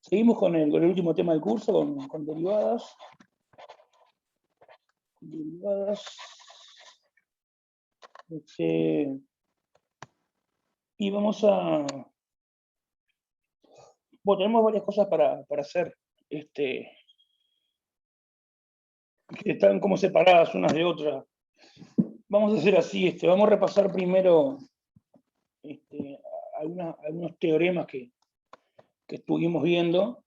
Seguimos con el último tema del curso, con derivadas. Y vamos a... Bueno, tenemos varias cosas para hacer, que están como separadas unas de otras. Vamos a hacer así, vamos a repasar primero algunos teoremas que estuvimos viendo.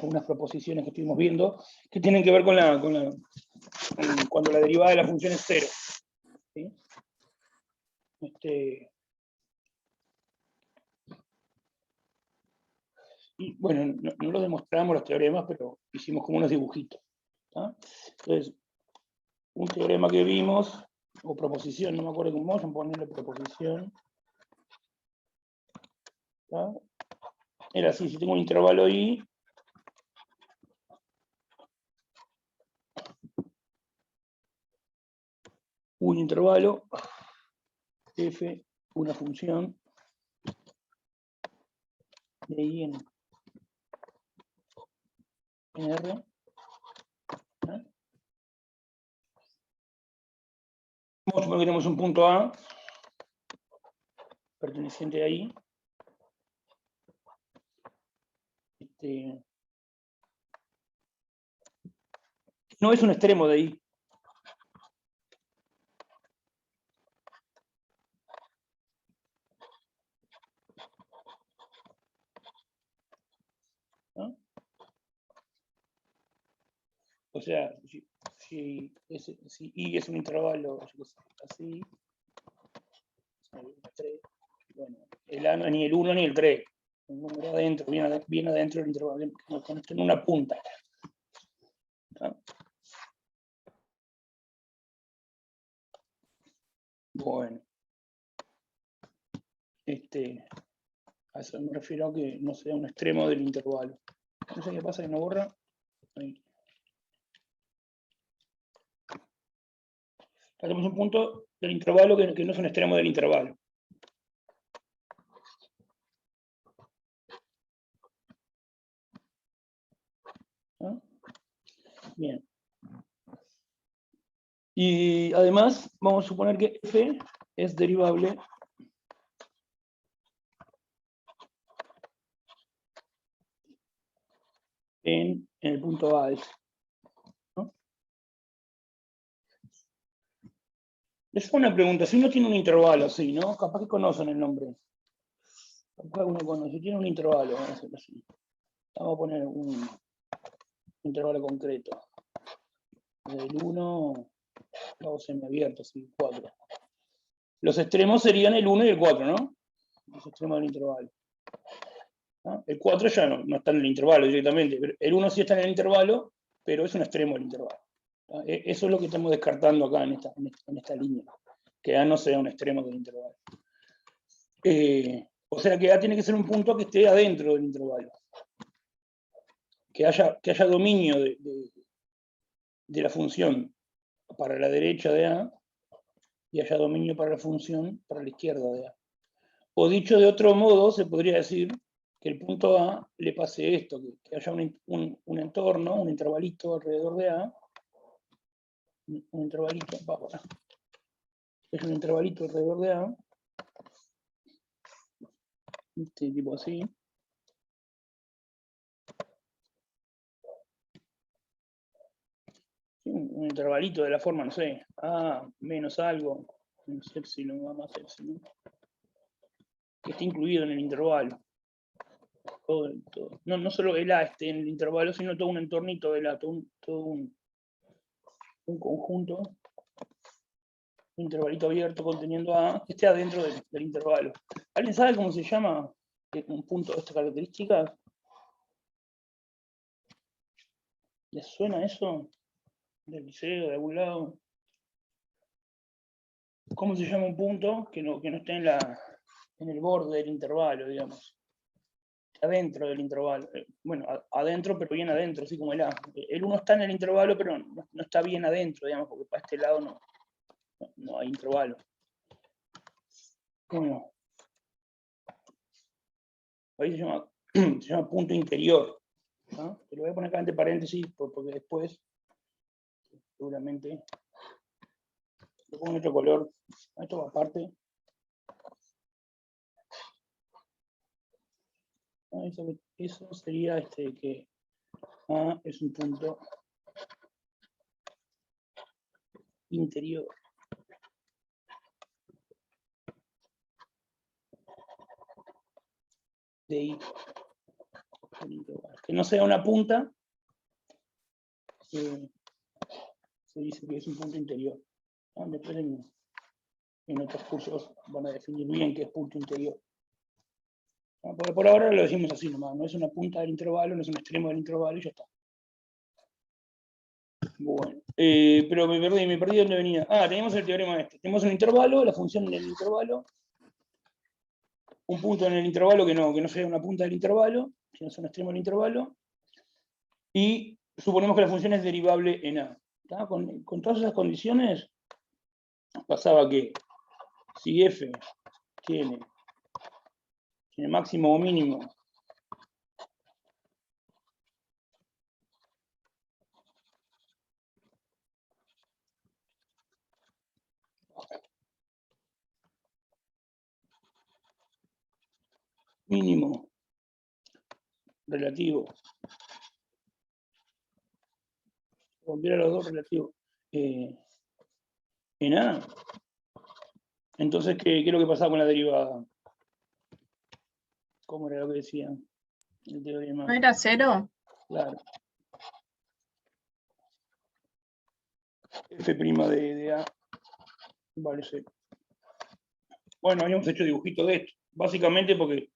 Unas proposiciones que estuvimos viendo, que tienen que ver con cuando la derivada de la función es cero. ¿Sí? Y bueno, no lo demostramos los teoremas, pero hicimos como unos dibujitos. ¿Tá? Entonces, un teorema que vimos, o proposición, no me acuerdo cómo vamos a ponerle proposición. ¿Tá? Era así, si tengo un intervalo I, un intervalo, f, una función, de I en R. Vamos a suponer que tenemos un punto A, perteneciente a I. No es un extremo de I. ¿No? O sea, si I es un intervalo, así, bueno, el A no es ni el 1 ni el 3. El número adentro, viene adentro del intervalo, con esto en una punta. ¿No? Bueno. A eso me refiero a que no sea un extremo del intervalo. No sé qué pasa, que no borra. Ahí. Tenemos un punto del intervalo que no es un extremo del intervalo. ¿No? Bien. Y además, vamos a suponer que f es derivable en el punto A. ¿No? Les hago una pregunta. Si uno tiene un intervalo así, ¿no? Capaz que conocen el nombre. Capaz uno conoce. Si tiene un intervalo, vamos a hacerlo así. Vamos a poner un intervalo concreto. Del 1, vamos semiabierto, así, 4. Los extremos serían el 1 y el 4, ¿no? Los extremos del intervalo. ¿No? El 4 ya no está en el intervalo directamente. El 1 sí está en el intervalo, pero es un extremo del intervalo. ¿No? Eso es lo que estamos descartando acá en esta línea. Que A no sea un extremo del intervalo. O sea que A tiene que ser un punto que esté adentro del intervalo. Que haya dominio de la función para la derecha de A y haya dominio para la función para la izquierda de A. O dicho de otro modo, se podría decir que el punto A le pase esto, que haya un entorno, un intervalito alrededor de A, un intervalito, es un intervalito alrededor de A, tipo así. Un intervalito de la forma, no sé, A menos algo, menos epsilon, A más epsilon, que esté incluido en el intervalo. Todo. No solo el A esté en el intervalo, sino todo un entornito del A, todo un conjunto, un intervalito abierto conteniendo A, que esté adentro del intervalo. ¿Alguien sabe cómo se llama un punto de estas características? ¿Les suena eso? ¿Del liceo, de algún lado? ¿Cómo se llama un punto que no esté en el borde del intervalo, digamos? Adentro del intervalo. Bueno, adentro, pero bien adentro, así como el A. El 1 está en el intervalo, pero no está bien adentro, digamos, porque para este lado no hay intervalo. Bueno, ahí se llama punto interior. ¿No? Te lo voy a poner acá entre paréntesis porque después seguramente lo pongo en otro color. Esto va aparte. Eso sería que A es un punto interior. De I. Que no sea una punta, se dice que es un punto interior. ¿No? Después en otros cursos van a definir bien qué es punto interior. ¿No? Por ahora lo decimos así nomás, no es una punta del intervalo, no es un extremo del intervalo y ya está. Bueno, pero me perdí dónde venía. Teníamos el teorema este. Tenemos un intervalo, la función del intervalo, un punto en el intervalo que no sea una punta del intervalo, sino sea un extremo del intervalo, y suponemos que la función es derivable en A. Con todas esas condiciones, pasaba que si f tiene máximo o mínimo relativo, volver a los dos relativos en A, entonces ¿qué es lo que pasaba con la derivada? ¿Cómo era lo que decía el teorema? ¿No era cero? Claro. F' de A vale 0. Bueno, habíamos hecho dibujito de esto, básicamente porque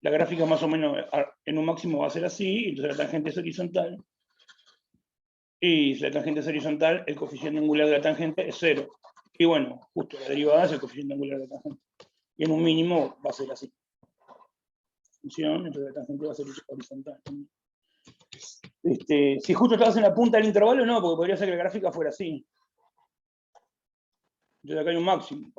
la gráfica más o menos en un máximo va a ser así, entonces la tangente es horizontal, y si la tangente es horizontal, el coeficiente angular de la tangente es 0. Y bueno, justo la derivada es el coeficiente angular de la tangente. Y en un mínimo va a ser así. Función, entonces la tangente va a ser horizontal. Si justo estabas en la punta del intervalo, no, porque podría ser que la gráfica fuera así. Entonces acá hay un máximo.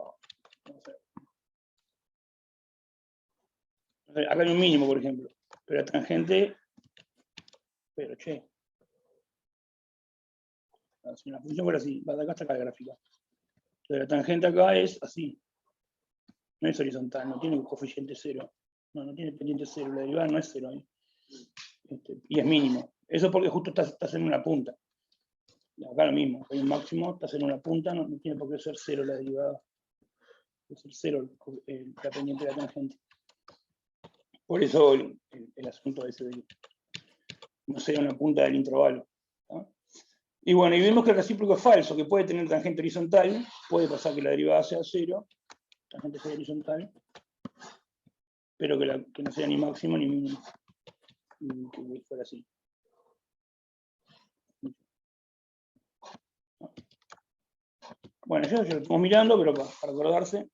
Acá hay un mínimo, por ejemplo. Pero la tangente... Pero, che. Si la función fuera así, va de acá hasta acá la gráfica. Entonces la tangente acá es así. No es horizontal, no tiene un coeficiente 0. No tiene pendiente 0. La derivada no es 0 ahí. Y es mínimo. Eso porque justo estás en una punta. Acá lo mismo, hay un máximo, estás en una punta, no tiene por qué ser 0 la derivada. Puede ser 0 la pendiente de la tangente. Por eso el asunto ese de que no sea una punta del intervalo. ¿No? Y bueno, y vemos que el recíproco es falso, que puede tener tangente horizontal, puede pasar que la derivada sea 0, tangente sea horizontal, pero que no sea ni máximo ni mínimo. Que fuera así. Bueno, yo lo estamos mirando, pero para acordarse.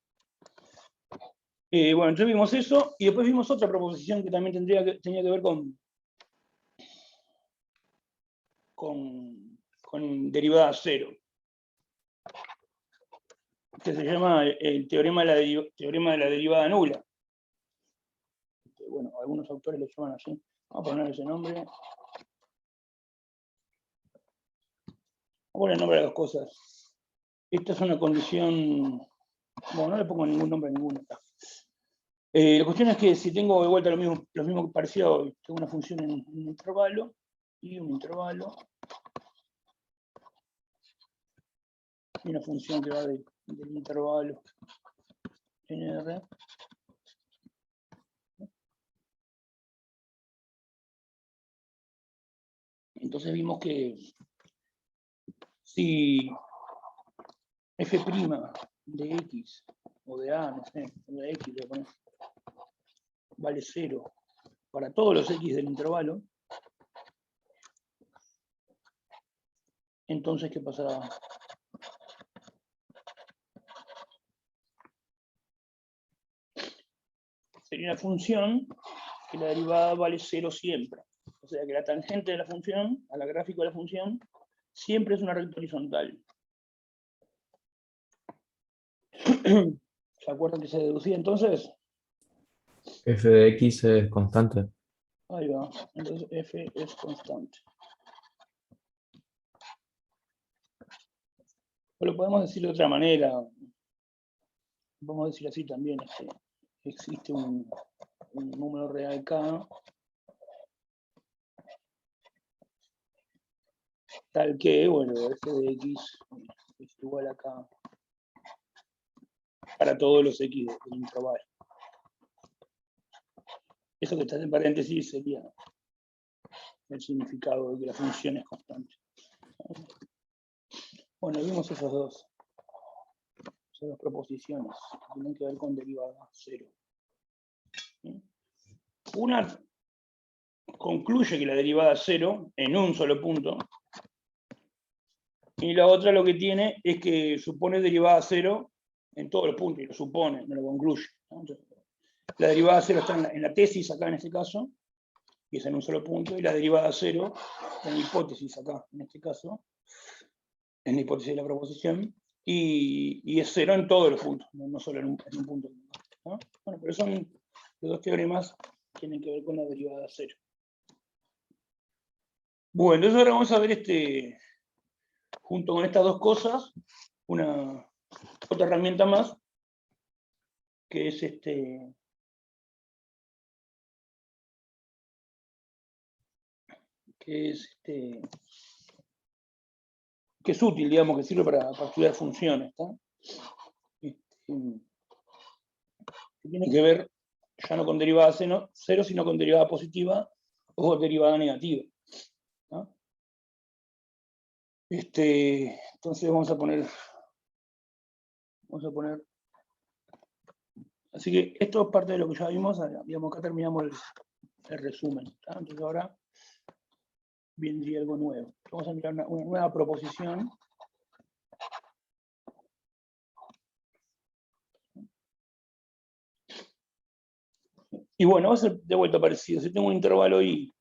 Bueno, entonces vimos eso, y después vimos otra proposición que también tenía que ver con derivada 0, que se llama el teorema de la derivada nula. Bueno, algunos autores lo llaman así. Vamos a poner ese nombre. Vamos a poner el nombre de las cosas. Esta es una condición... Bueno, no le pongo ningún nombre a ninguna acá. La cuestión es que si tengo de vuelta lo mismo que parecido, tengo una función en un intervalo y un intervalo y una función que va del intervalo en R. Entonces vimos que si f' de x o de a, no sé, de x le ponemos, vale 0 para todos los x del intervalo, entonces ¿qué pasará? Sería una función que la derivada vale 0 siempre. O sea que la tangente de la función, a la gráfico de la función, siempre es una recta horizontal. ¿Se acuerdan que se deducía entonces? f de x es constante. Ahí va. Entonces f es constante. O lo podemos decir de otra manera. Vamos a decir así también. Existe un número real k tal que, bueno, f de x es igual a k para todos los x del intervalo. Eso que está en paréntesis sería el significado de que la función es constante. Bueno, vimos esas dos proposiciones que tienen que ver con derivada cero. Una concluye que la derivada cero en un solo punto, y la otra lo que tiene es que supone derivada cero en todos los puntos, y lo supone, no lo concluye. Entonces, la derivada cero está en la tesis acá en este caso, y es en un solo punto, y la derivada cero está en la hipótesis acá, en este caso, en la hipótesis de la proposición, y es cero en todos los puntos, no solo en un punto. ¿No? Bueno, pero son los dos teoremas que tienen que ver con la derivada cero. Bueno, entonces ahora vamos a ver junto con estas dos cosas, otra herramienta más, que es que es útil, digamos, que sirve para estudiar funciones, ¿tá? Que tiene que ver ya no con derivada cero, sino con derivada positiva o derivada negativa, ¿no? Entonces vamos a poner, así que esto es parte de lo que ya vimos, digamos, acá terminamos el resumen, ¿tá? Entonces ahora vendría algo nuevo. Vamos a mirar una nueva proposición. Y bueno, va a ser de vuelta parecido. Si tengo un intervalo i,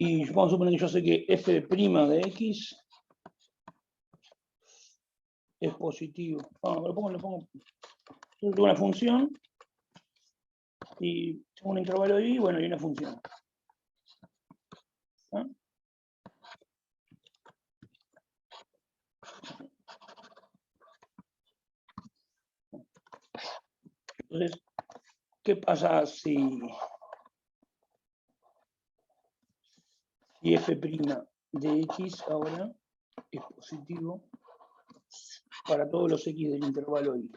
y vamos a suponer que yo sé que f' de x es positivo. Lo pongo. Yo tengo una función y tengo un intervalo i, bueno, y una función. ¿Ah? Entonces, ¿qué pasa si f' de x ahora es positivo para todos los x del intervalo i?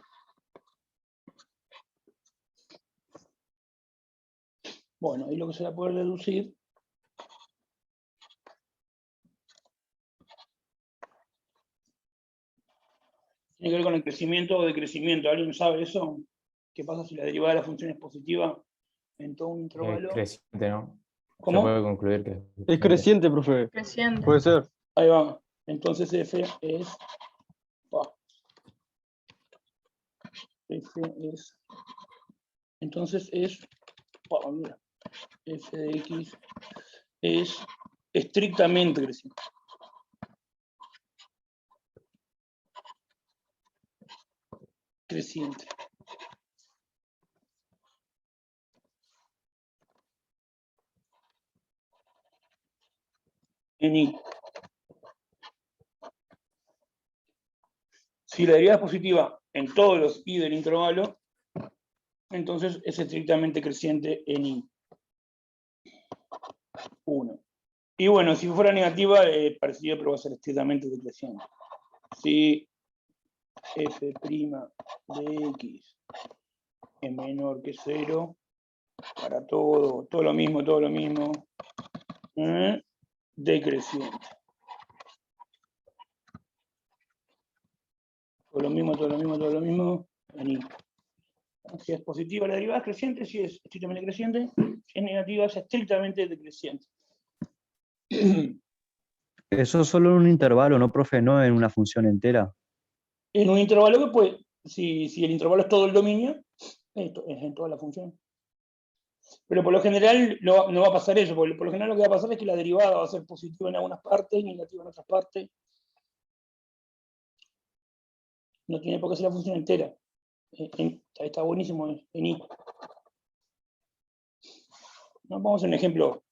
Bueno, ahí lo que se va a poder deducir tiene que ver con el crecimiento o decrecimiento. ¿Alguien sabe eso? ¿Qué pasa si la derivada de la función es positiva en todo un intervalo? Creciente, ¿no? ¿Cómo? Se puede concluir que Es creciente, profe. Creciente. Puede ser. Ahí va. Entonces f es... Entonces es... mira, f de x es estrictamente creciente. En i. Si la derivada es positiva en todos los i del intervalo, entonces es estrictamente creciente en i. 1. Y bueno, si fuera negativa, parecido, pero va a ser estrictamente decreciente. Si f' de x es menor que 0, para todo lo mismo, decreciente. Todo lo mismo, en i. Si es positiva la derivada es creciente, si es estrictamente creciente, si es negativa es estrictamente decreciente. Eso solo en un intervalo, ¿no, profe? No en una función entera. En un intervalo que si el intervalo es todo el dominio, esto es en toda la función. Pero por lo general no va a pasar eso, porque por lo general lo que va a pasar es que la derivada va a ser positiva en algunas partes y negativa en otras partes. No tiene por qué ser la función entera. Está buenísimo en I. Vamos a hacer un ejemplo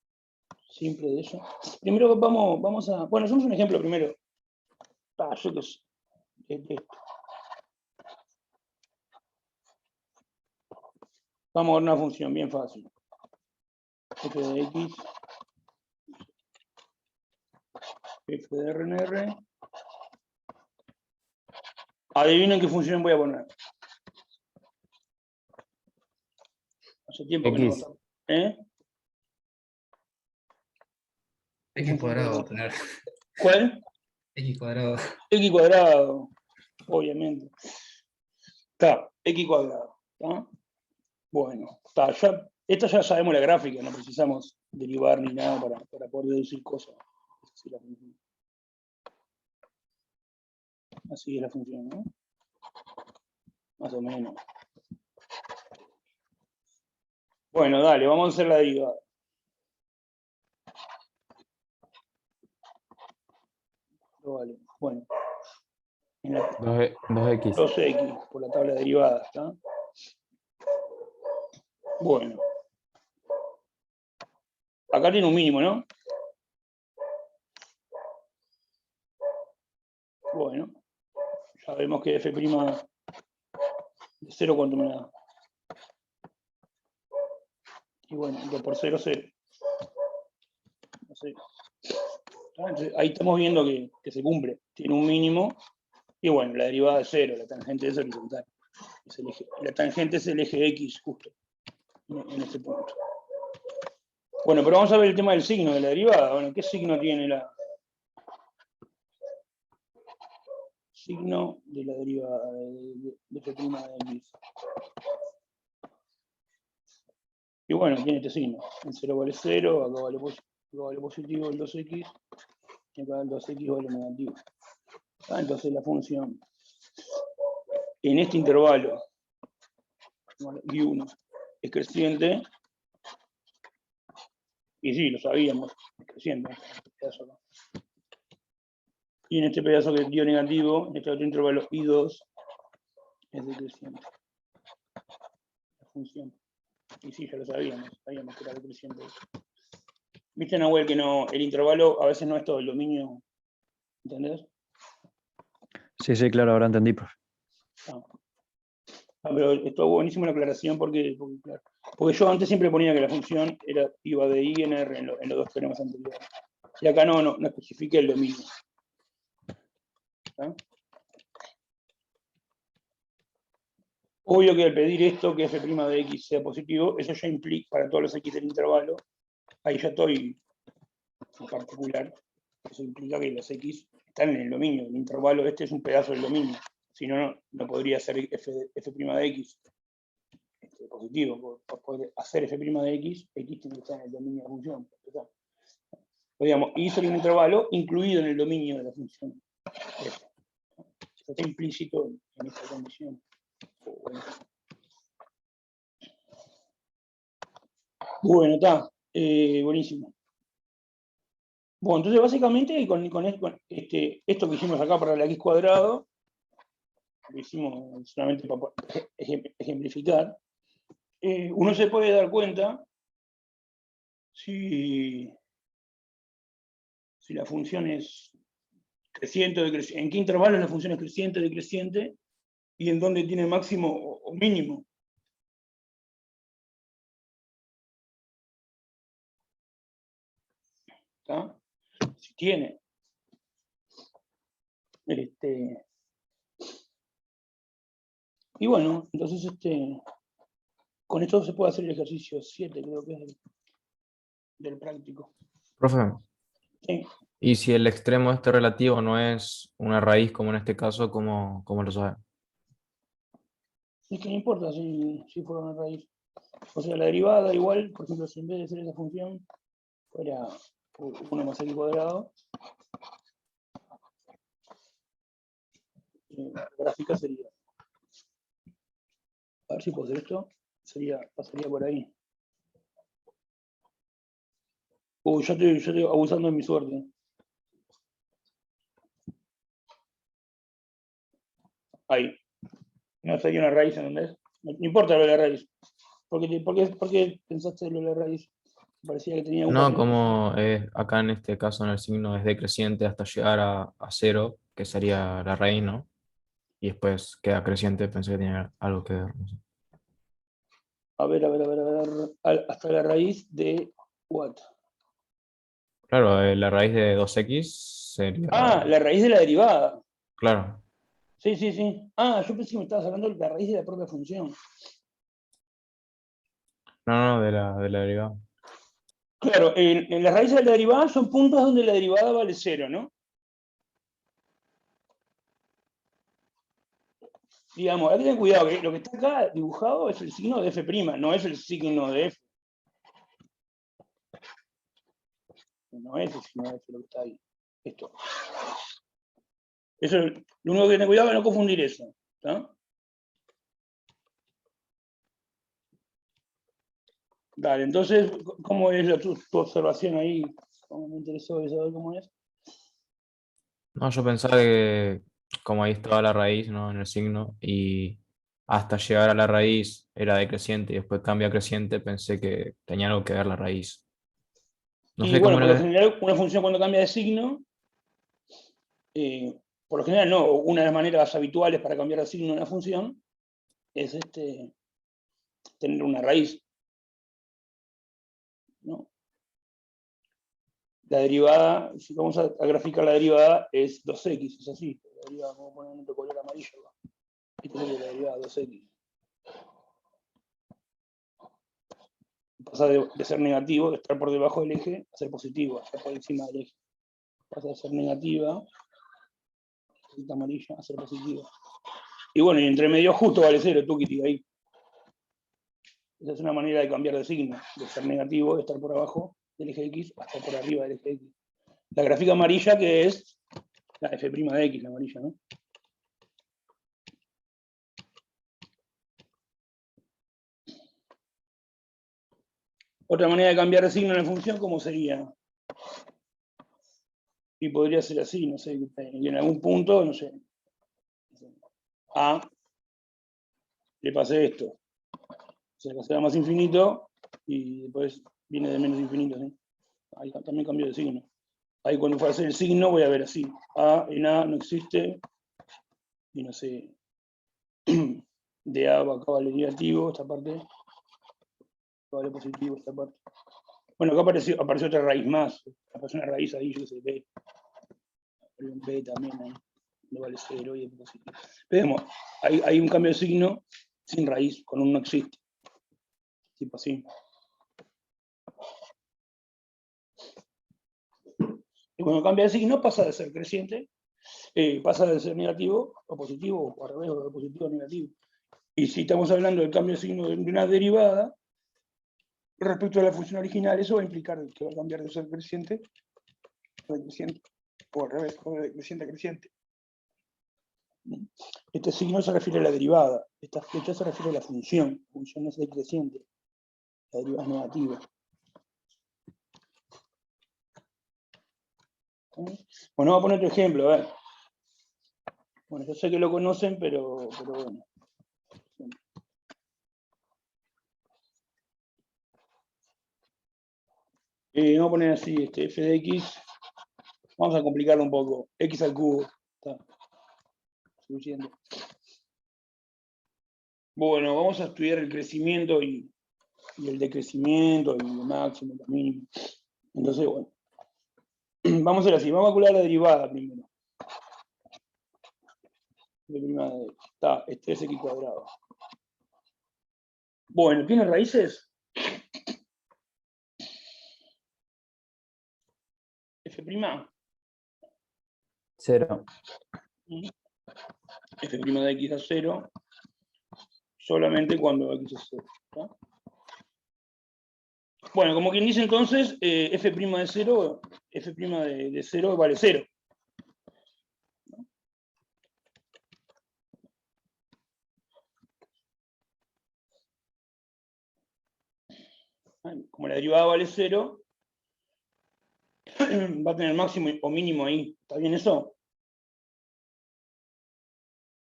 simple de eso. Primero vamos a... Bueno, hacemos un ejemplo primero. Yo qué sé. De esto. Vamos a ver una función bien fácil. F de X. F de RNR. Adivinen qué función voy a poner. Hace tiempo que no X. lo... ¿Eh? X cuadrado va a poner. ¿Cuál? X cuadrado. X cuadrado, obviamente. Está, X cuadrado. ¿Tá? Bueno, está, esta ya sabemos la gráfica, no precisamos derivar ni nada para poder deducir cosas. Así es la función, ¿no? Más o menos. Bueno, dale, vamos a hacer la derivada. Vale, bueno. En la 2x. 2x por la tabla de derivadas, ¿está? Bueno. Acá tiene un mínimo, ¿no? Bueno. Sabemos que f' de 0, ¿cuánto me da? Y bueno, 2 por 0, 0. No sé. Entonces, ahí estamos viendo que se cumple. Tiene un mínimo. Y bueno, la derivada es 0, la tangente es horizontal. La tangente es el eje X, justo, en este punto. Bueno, pero vamos a ver el tema del signo de la derivada. Bueno, ¿qué signo tiene la signo de la derivada de f' de X? Y bueno, tiene este signo. El 0 vale 0, acá vale positivo el 2x, y acá el 2x vale negativo. Entonces la función en este intervalo, y1, es creciente, y sí, lo sabíamos, es creciente. Y en este pedazo que dio negativo, en este otro intervalo I2, es decreciente. La función. Y sí, ya lo sabíamos que era decreciente. ¿Viste, Nahuel, que no, el intervalo a veces no es todo el dominio? ¿Entendés? Sí, claro, ahora entendí, profe. Pero estuvo buenísimo la aclaración porque yo antes siempre ponía que la función iba de I en R en los dos teoremas anteriores. Y acá no especifique el dominio. ¿Está? Obvio que al pedir esto, que f' de X sea positivo, eso ya implica, para todos los X del intervalo, ahí ya estoy en particular, eso implica que los X están en el dominio, el intervalo este es un pedazo del dominio, si no, no podría ser f' de X positivo, por poder hacer f' de X tiene que estar en el dominio de la función. Digamos, y sería un intervalo incluido en el dominio de la función. Eso está implícito en esta condición. Bueno, está. Buenísimo. Bueno, entonces básicamente esto que hicimos acá para la x cuadrado, lo hicimos solamente para ejemplificar, uno se puede dar cuenta si la función es creciente o decreciente, en qué intervalos la función es creciente o decreciente, y en dónde tiene máximo o mínimo. ¿Está? Si tiene. Y bueno, entonces con esto se puede hacer el ejercicio 7, creo que es del práctico. Profe, Sí. y si el extremo este relativo no es una raíz, como en este caso, ¿cómo lo sabe? Es que no importa si fuera una raíz. O sea, la derivada igual, por ejemplo, si en vez de ser esa función fuera 1 más x cuadrado, la gráfica sería ver si puedo hacer esto. Pasaría por ahí. Uy, yo estoy abusando de mi suerte. Ahí. No sería una raíz, ¿entendés? No importa lo de la raíz. ¿Por qué pensaste lo de la raíz? Parecía que tenía un No, cambio. como acá en este caso en el signo es decreciente hasta llegar a cero, que sería la raíz, ¿no? Y después queda creciente, pensé que tenía algo que ver. No sé. A ver. Hasta la raíz de what? Claro, la raíz de 2x sería, Ah, la raíz de la derivada. claro, Sí. Ah, yo pensé que me estabas hablando de la raíz de la propia función. no, de la derivada. Claro, en las raíces de la derivada son puntos donde la derivada vale 0, ¿no? Digamos, hay que tener cuidado, que lo que está acá dibujado es el signo de f', no es el signo de f. No es el signo de f lo que está ahí. Esto. Eso, lo único que tener cuidado es no confundir eso. ¿Tá? Dale, entonces, ¿cómo es tu observación ahí? Como me interesó saber cómo es. No, yo pensaba que como ahí estaba la raíz, ¿no? En el signo, y hasta llegar a la raíz era decreciente y después cambia a creciente, pensé que tenía algo que ver la raíz. No Y sé bueno, cómo por lo era. general, una función cuando cambia de signo, por lo general no, una de las maneras habituales para cambiar de signo de una función es tener una raíz, ¿no? La derivada, si vamos a graficar la derivada, es 2x, es así. La derivada, vamos a poner un color amarillo. Esta sería la derivada 2x. Pasa de ser negativo, de estar por debajo del eje, a ser positivo, a estar por encima del eje. Pasa de ser negativa, esta amarilla, a ser positiva. Y bueno, y entre medio justo vale 0, tuquiti ahí. Esa es una manera de cambiar de signo, de ser negativo, de estar por abajo del eje X, hasta por arriba del eje X. La gráfica amarilla que es la f' de X, la amarilla, ¿no? Otra manera de cambiar de signo en la función, ¿cómo sería? Y podría ser así, no sé, y en algún punto, no sé, A, le pasé esto. Se le será más infinito y después viene de menos infinito, ¿sí? Ahí también cambió de signo. Ahí cuando fue a hacer el signo voy a ver así. A en A no existe, y no sé, de A acá vale negativo, esta parte, vale positivo, esta parte. Bueno, acá apareció otra raíz más, apareció una raíz ahí, yo que sé, B. Un B también ahí, no vale 0 y es positivo. Vemos, hay un cambio de signo sin raíz, con un no existe. Tipo así. Y cuando cambia de signo pasa de ser creciente, pasa de ser negativo a positivo, o al revés, de positivo a negativo. Y si estamos hablando del cambio de signo de una derivada, respecto a la función original, eso va a implicar que va a cambiar de ser creciente a decreciente, o al revés, de decreciente a creciente. Este signo se refiere a la derivada, esta flecha se refiere a la función es decreciente, la derivada es negativa. Bueno, vamos a poner otro ejemplo, a ver. Bueno, yo sé que lo conocen, pero bueno. Vamos a poner así, f de x, vamos a complicarlo un poco, x al cubo, está suficiente. Bueno, vamos a estudiar el crecimiento y el decrecimiento, y el máximo, el mínimo. Entonces, bueno, vamos a hacer así, vamos a calcular la derivada primero. Está, es 3x cuadrado. Bueno, ¿tiene raíces? F'. 0. F' de x a 0, solamente cuando x es 0. ¿Tá? Bueno, como quien dice entonces, f' de 0, f' de 0 vale 0. como la derivada vale 0, va a tener máximo o mínimo ahí. ¿Está bien eso?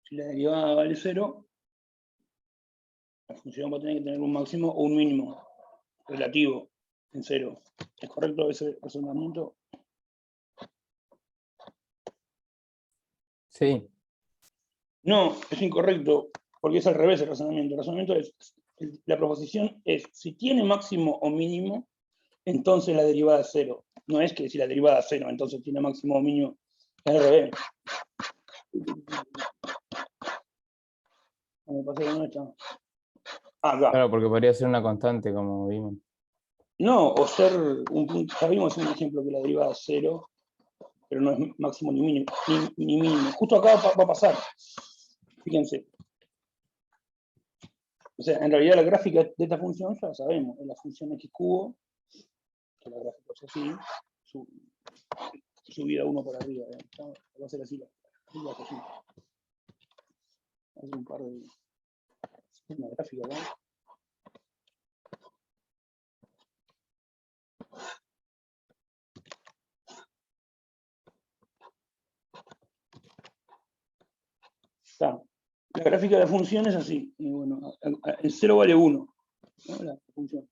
Si la derivada vale 0, la función va a tener que tener un máximo o un mínimo relativo en 0. ¿Es correcto ese razonamiento? Sí, No, es incorrecto, porque es al revés el razonamiento. El razonamiento es, la proposición es, si tiene máximo o mínimo, entonces la derivada es 0. No es que si la derivada es 0, entonces tiene máximo o mínimo, es al revés. Me pasa que no está. Acá. claro, porque podría ser una constante, como vimos. No, o ser un punto. Ya vimos un ejemplo que la derivada es 0, pero no es máximo ni mínimo. Ni mínimo. Justo acá va a pasar. Fíjense. O sea, en realidad la gráfica de esta función ya la sabemos. Es la función x cubo, que la gráfica es así, subida 1 para arriba. Va a ser así. Va a hacer un par de. Una gráfica, ¿no? Está. La gráfica de la función es así. Y bueno, el 0 vale 1. ¿No? La función.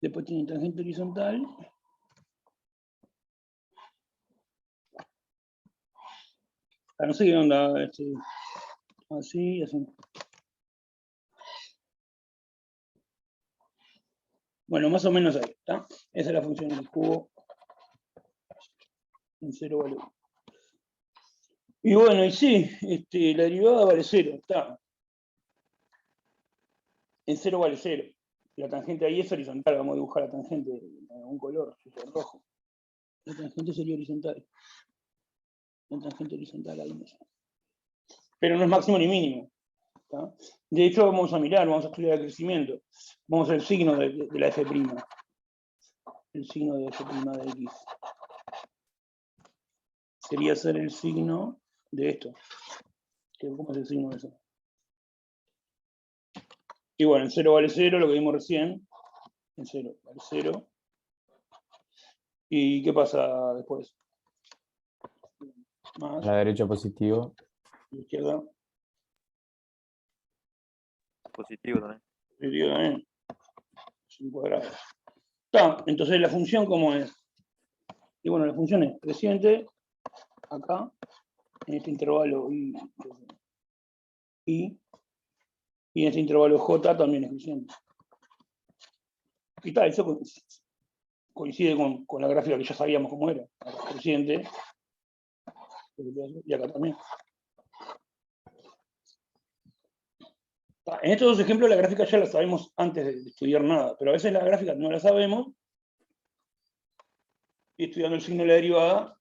Después tiene tangente horizontal. No sé qué onda. Así, así. Bueno, más o menos ahí. ¿Está? Esa es la función del cubo. En 0 vale 1. Y bueno, y sí, la derivada vale 0. Está. En 0 vale 0. La tangente ahí es horizontal. Vamos a dibujar la tangente de un color, rojo. La tangente sería horizontal. La tangente horizontal ahí no sé. Pero no es máximo ni mínimo. ¿Está? De hecho, vamos a mirar, vamos a estudiar el crecimiento. Vamos a ver el signo de la f'. El signo de f' de x. Sería ser el signo de esto. ¿Cómo es el signo de eso? Y bueno, en 0 vale 0, lo que vimos recién. En 0 vale 0. ¿Y qué pasa después? Más. A la derecha positivo. A la izquierda. Positivo también. Positivo también. 5 grados. Está, entonces la función, ¿cómo es? Y bueno, la función es creciente, acá, en este intervalo y en este intervalo j también es creciente. Y tal, eso coincide con la gráfica que ya sabíamos cómo era. Acá creciente, y acá también. En estos dos ejemplos la gráfica ya la sabemos antes de estudiar nada, pero a veces la gráfica no la sabemos y estudiando el signo de la derivada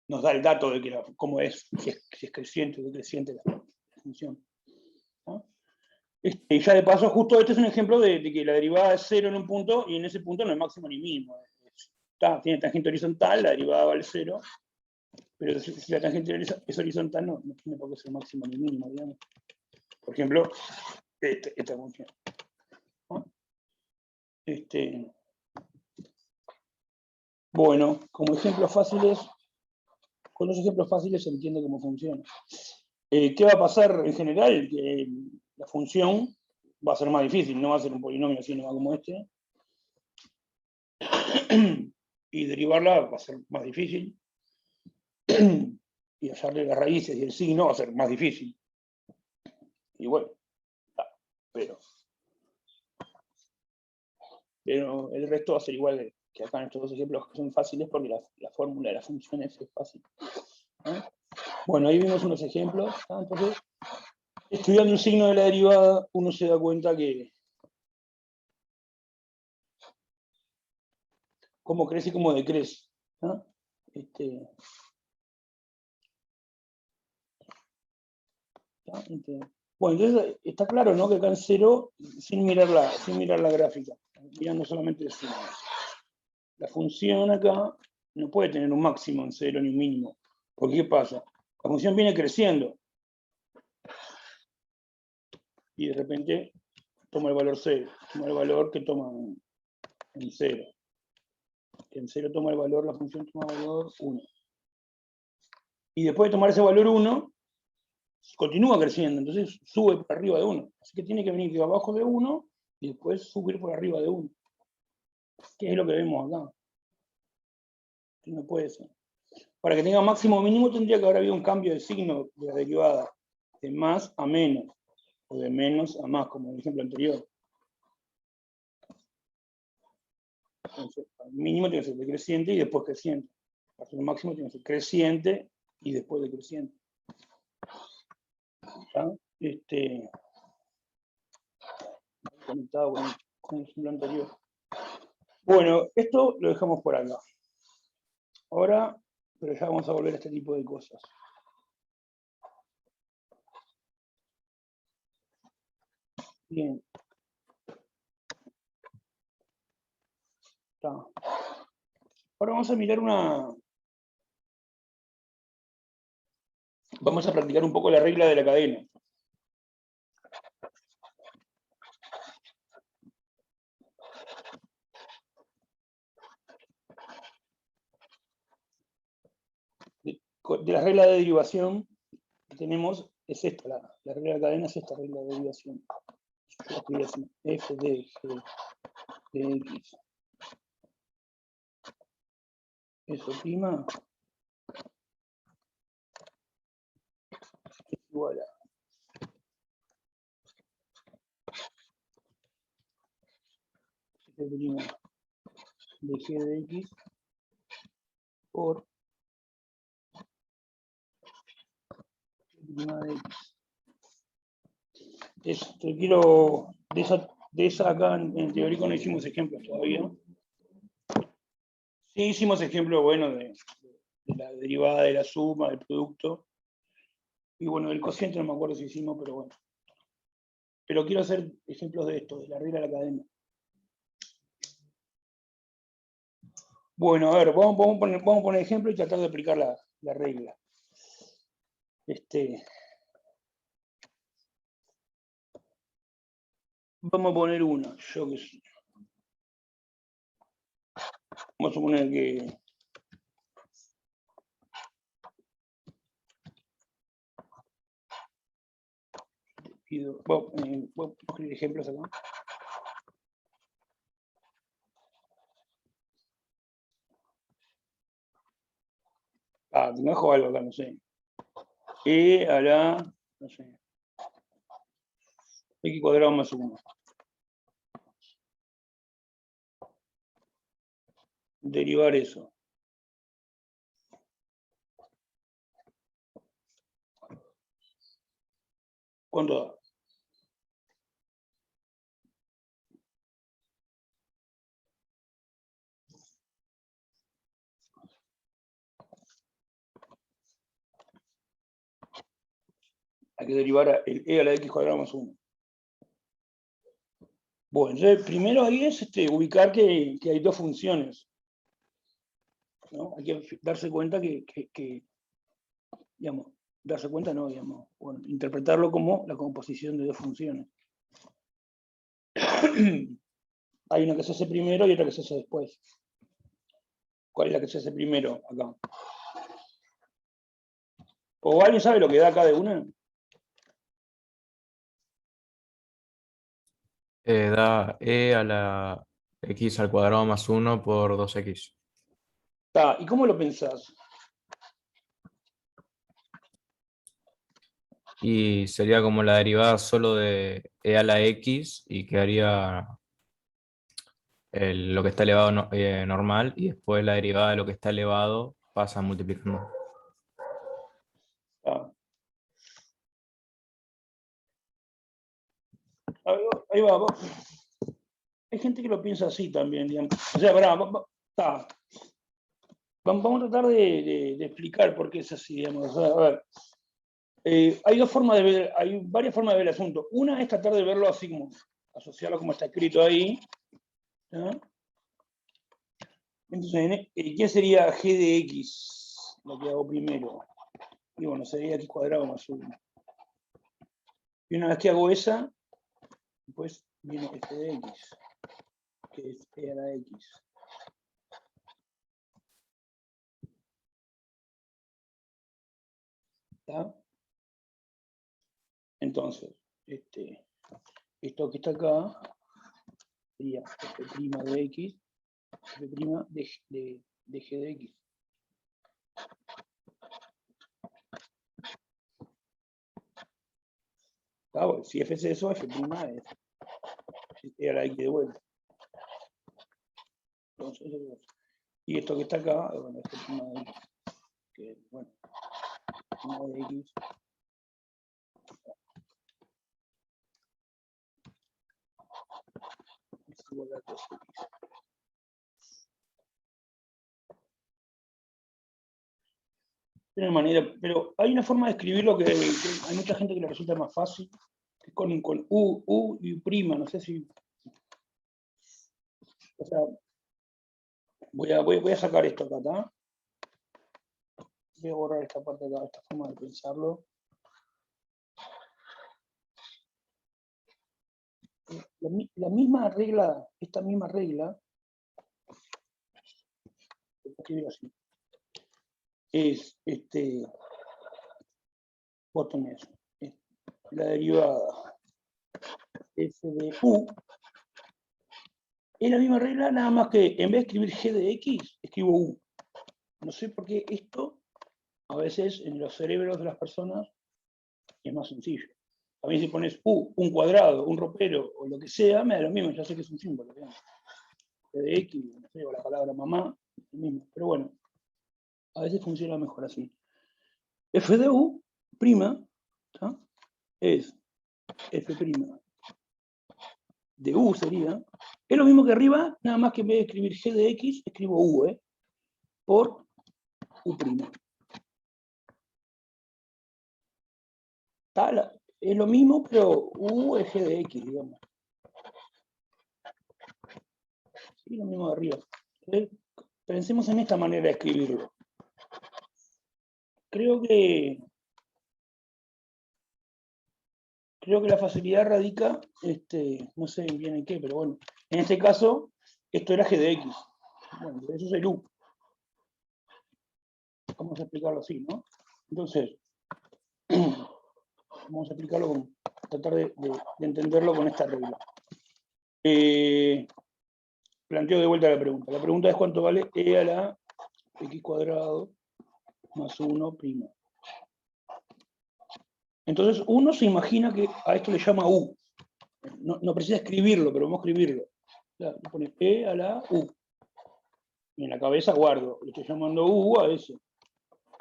nos da el dato de que cómo es, si es creciente o decreciente la función. ¿No? Y ya de paso, justo este es un ejemplo de que la derivada es 0 en un punto y en ese punto no es máximo ni mínimo. Tiene tangente horizontal, la derivada vale 0, pero si la tangente es horizontal no tiene por qué ser máximo ni mínimo, digamos. Por ejemplo, esta función. ¿No? Bueno, como ejemplos fáciles, con los ejemplos fáciles se entiende cómo funciona. ¿Qué va a pasar en general? Que la función va a ser más difícil, no va a ser un polinomio así nomás como este. Y derivarla va a ser más difícil. Y hallarle las raíces y el signo va a ser más difícil. Y bueno, pero el resto va a ser igual que acá en estos dos ejemplos que son fáciles porque la fórmula de las funciones es fácil. ¿No? Bueno, ahí vimos unos ejemplos. ¿No? Entonces, estudiando el signo de la derivada, uno se da cuenta que cómo crece y cómo decrece. ¿No? Bueno, entonces está claro, ¿no? Que acá en 0, sin mirar la gráfica, mirando solamente el signo. La función acá no puede tener un máximo en 0 ni un mínimo. Porque ¿qué pasa? La función viene creciendo. y de repente toma el valor 0, toma el valor que toma en 0. En 0 toma el valor, la función toma el valor 1. Y después de tomar ese valor 1, continúa creciendo, entonces sube por arriba de 1. Así que tiene que venir de abajo de 1 y después subir por arriba de 1. Que es lo que vemos acá. Que no puede ser. Para que tenga máximo o mínimo tendría que haber habido un cambio de signo de la derivada, de más a menos, o de menos a más, como en el ejemplo anterior. Entonces, el mínimo tiene que ser decreciente y después creciente. Para ser el máximo tiene que ser creciente y después decreciente. ¿Ya? Conectado con el ejemplo anterior. Bueno, esto lo dejamos por acá. Ahora, pero ya vamos a volver a este tipo de cosas. Bien. Está. Ahora vamos a mirar vamos a practicar un poco la regla de la cadena. De la regla de derivación que tenemos es esta, la regla de la cadena es esta regla de derivación. Yo la escribí así, f de g de x. Eso prima es igual a f prima de g de x por f prima de x. Esto quiero, de esa acá en teórico no hicimos ejemplos todavía. Sí hicimos ejemplos, bueno, de la derivada de la suma, del producto. Y bueno, del cociente no me acuerdo si hicimos, pero bueno. Pero quiero hacer ejemplos de esto, de la regla de la cadena. Bueno, a ver, vamos a poner ejemplo y tratar de aplicar la regla. Vamos a poner una, yo que sé. Vamos a suponer que voy a escribir ejemplos acá. Me dejo algo acá, no sé. E a la, no sé, x cuadrado más 1. Derivar eso. ¿Cuánto da? Hay que derivar el e a la x cuadrado más 1. Bueno, entonces primero ahí es ubicar que hay dos funciones, ¿no? Hay que darse cuenta digamos, darse cuenta no, digamos, bueno, interpretarlo como la composición de dos funciones. Hay una que se hace primero y otra que se hace después. ¿Cuál es la que se hace primero acá? ¿O alguien sabe lo que da cada una? Da e a la x al cuadrado más 1 por 2x. ¿Y cómo lo pensás? Y sería como la derivada solo de e a la x y quedaría lo que está elevado normal y después la derivada de lo que está elevado pasa multiplicando. Ahí va. Hay gente que lo piensa así también, digamos. O sea, vamos a tratar de explicar por qué es así, digamos. O sea, a ver, hay varias formas de ver el asunto. Una es tratar de verlo así como, asociarlo como está escrito ahí. ¿No? Entonces, ¿qué sería g de x? Lo que hago primero. Y bueno, sería x cuadrado más 1. Y una vez que hago esa, Después viene f de x, que es e a la x. ¿Está? Entonces, esto que está acá sería f' de x, f' de g de x. Bueno, si f es eso, f' es e a la x de vuelta. Entonces, y esto que está acá, bueno, f' de x, que bueno, f' de x es igual a 2x. Pero hay una forma de escribirlo que hay mucha gente que le resulta más fácil, que es con U y U', no sé si... O sea, voy a sacar esto acá, ¿tá? Voy a borrar esta parte acá, esta forma de pensarlo. La misma regla, esta misma regla, voy a escribir así, es, vos tenés la derivada f de u, es la misma regla, nada más que en vez de escribir g de x, escribo u. No sé por qué esto, a veces en los cerebros de las personas, es más sencillo. A mí si pones u, un cuadrado, un ropero, o lo que sea, me da lo mismo, ya sé que es un símbolo. G de x, no sé, o la palabra mamá, lo mismo. Pero bueno, a veces funciona mejor así. F de u', ¿tá? Es f' de u sería, es lo mismo que arriba, nada más que en vez de escribir g de x, escribo u, por u'. Es lo mismo, pero u es g de x, digamos. Sí, lo mismo de arriba. Entonces, pensemos en esta manera de escribirlo. Creo que la facilidad radica, no sé bien en qué, pero bueno, en este caso, esto era g de x. Bueno, eso es el u. Vamos a explicarlo así, ¿no? Entonces, vamos a explicarlo tratar de entenderlo con esta regla. Planteo de vuelta la pregunta. La pregunta es cuánto vale e a la x cuadrado más 1'. Entonces, uno se imagina que a esto le llama u. No precisa escribirlo, pero vamos a escribirlo. Le pone e a la u. Y en la cabeza guardo, le estoy llamando u a eso.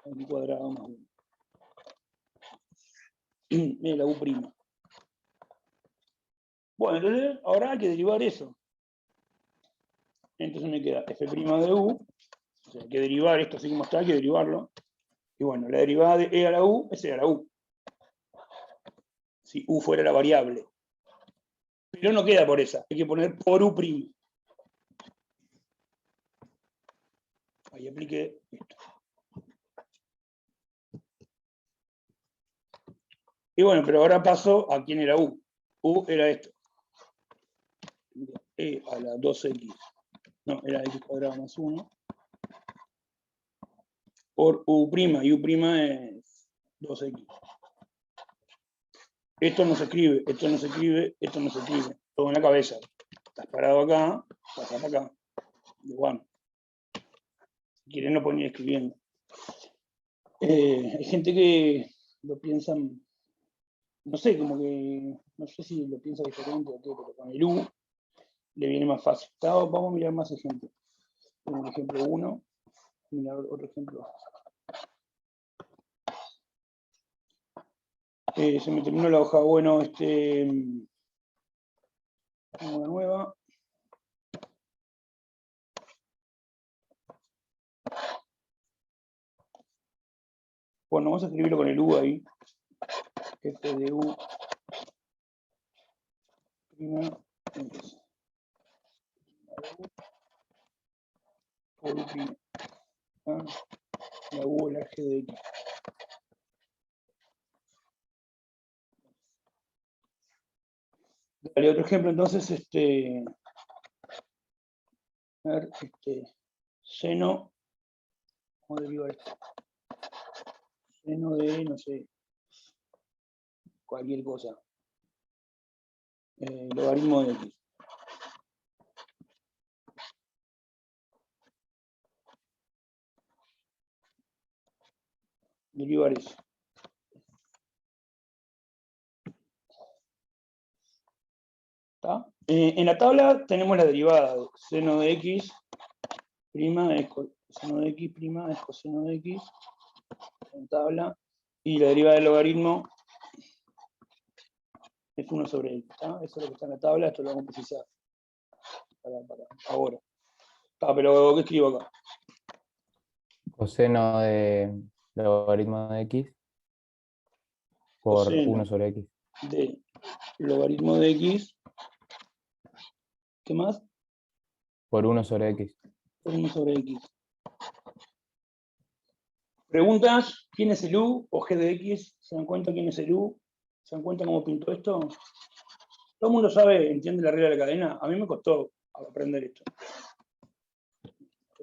X cuadrado más 1. La u'. Bueno, entonces ahora hay que derivar eso. Entonces me queda f' de u. O sea, hay que derivar esto así como está, hay que derivarlo. Y bueno, la derivada de e a la u es e a la u. Si u fuera la variable. Pero no queda por esa, hay que poner por u'. Ahí apliqué esto. Y bueno, pero ahora paso a quién era u. U era esto. E a la 2x. No, era x cuadrado más 1. Por u', y u' es 2x. Esto no se escribe, esto no se escribe, esto no se escribe. Todo en la cabeza. Estás parado acá, pasas para acá. Igual. Si quieren lo ponía escribiendo. Hay gente que lo piensa, no sé, como que, no sé si lo piensa diferente o qué, pero con el u le viene más fácil. Vamos a mirar más ejemplos. Un ejemplo 1, mirar otro ejemplo. Se me terminó la hoja. Bueno, una nueva. Bueno, vamos a escribirlo con el u ahí. F de u'. Por u'. La u es la g de x. Vale, otro ejemplo, entonces, a ver, seno, vamos a derivar esto. Seno de, no sé, cualquier cosa. Logaritmo de x. Derivar eso. ¿Está? En la tabla tenemos la derivada de seno de x prima es seno de x prima es coseno de x en tabla, y la derivada del logaritmo es 1 sobre x. ¿Está? Eso es lo que está en la tabla, esto lo vamos a precisar para ahora. ¿Está? Pero ¿qué escribo acá? Coseno de logaritmo de x por Coseno 1 sobre x. de logaritmo de x, ¿qué más? Por 1 sobre x. Por 1 sobre x. ¿Preguntas? ¿Quién es el u o g de x? ¿Se dan cuenta quién es el u? ¿Se dan cuenta cómo pintó esto? ¿Todo el mundo sabe, entiende la regla de la cadena? A mí me costó aprender esto.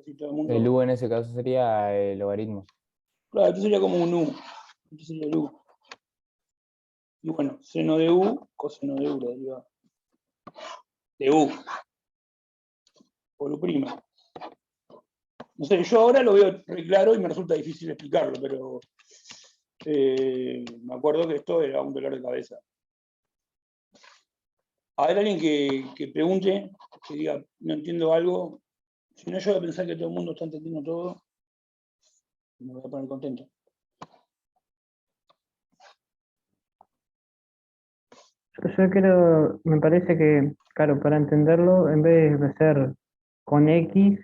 Si todo el mundo... El u en ese caso sería el logaritmo. Claro, esto sería como un u. Esto sería el u. Y bueno, seno de u, coseno de u, la derivada. De u. Por u prima. No sé, yo ahora lo veo re claro y me resulta difícil explicarlo, pero me acuerdo que esto era un dolor de cabeza. A ver, alguien que pregunte, que diga, no entiendo algo. Si no, yo voy a pensar que todo el mundo está entendiendo todo. Y me voy a poner contento. Yo creo, me parece que, claro, para entenderlo, en vez de ser con X,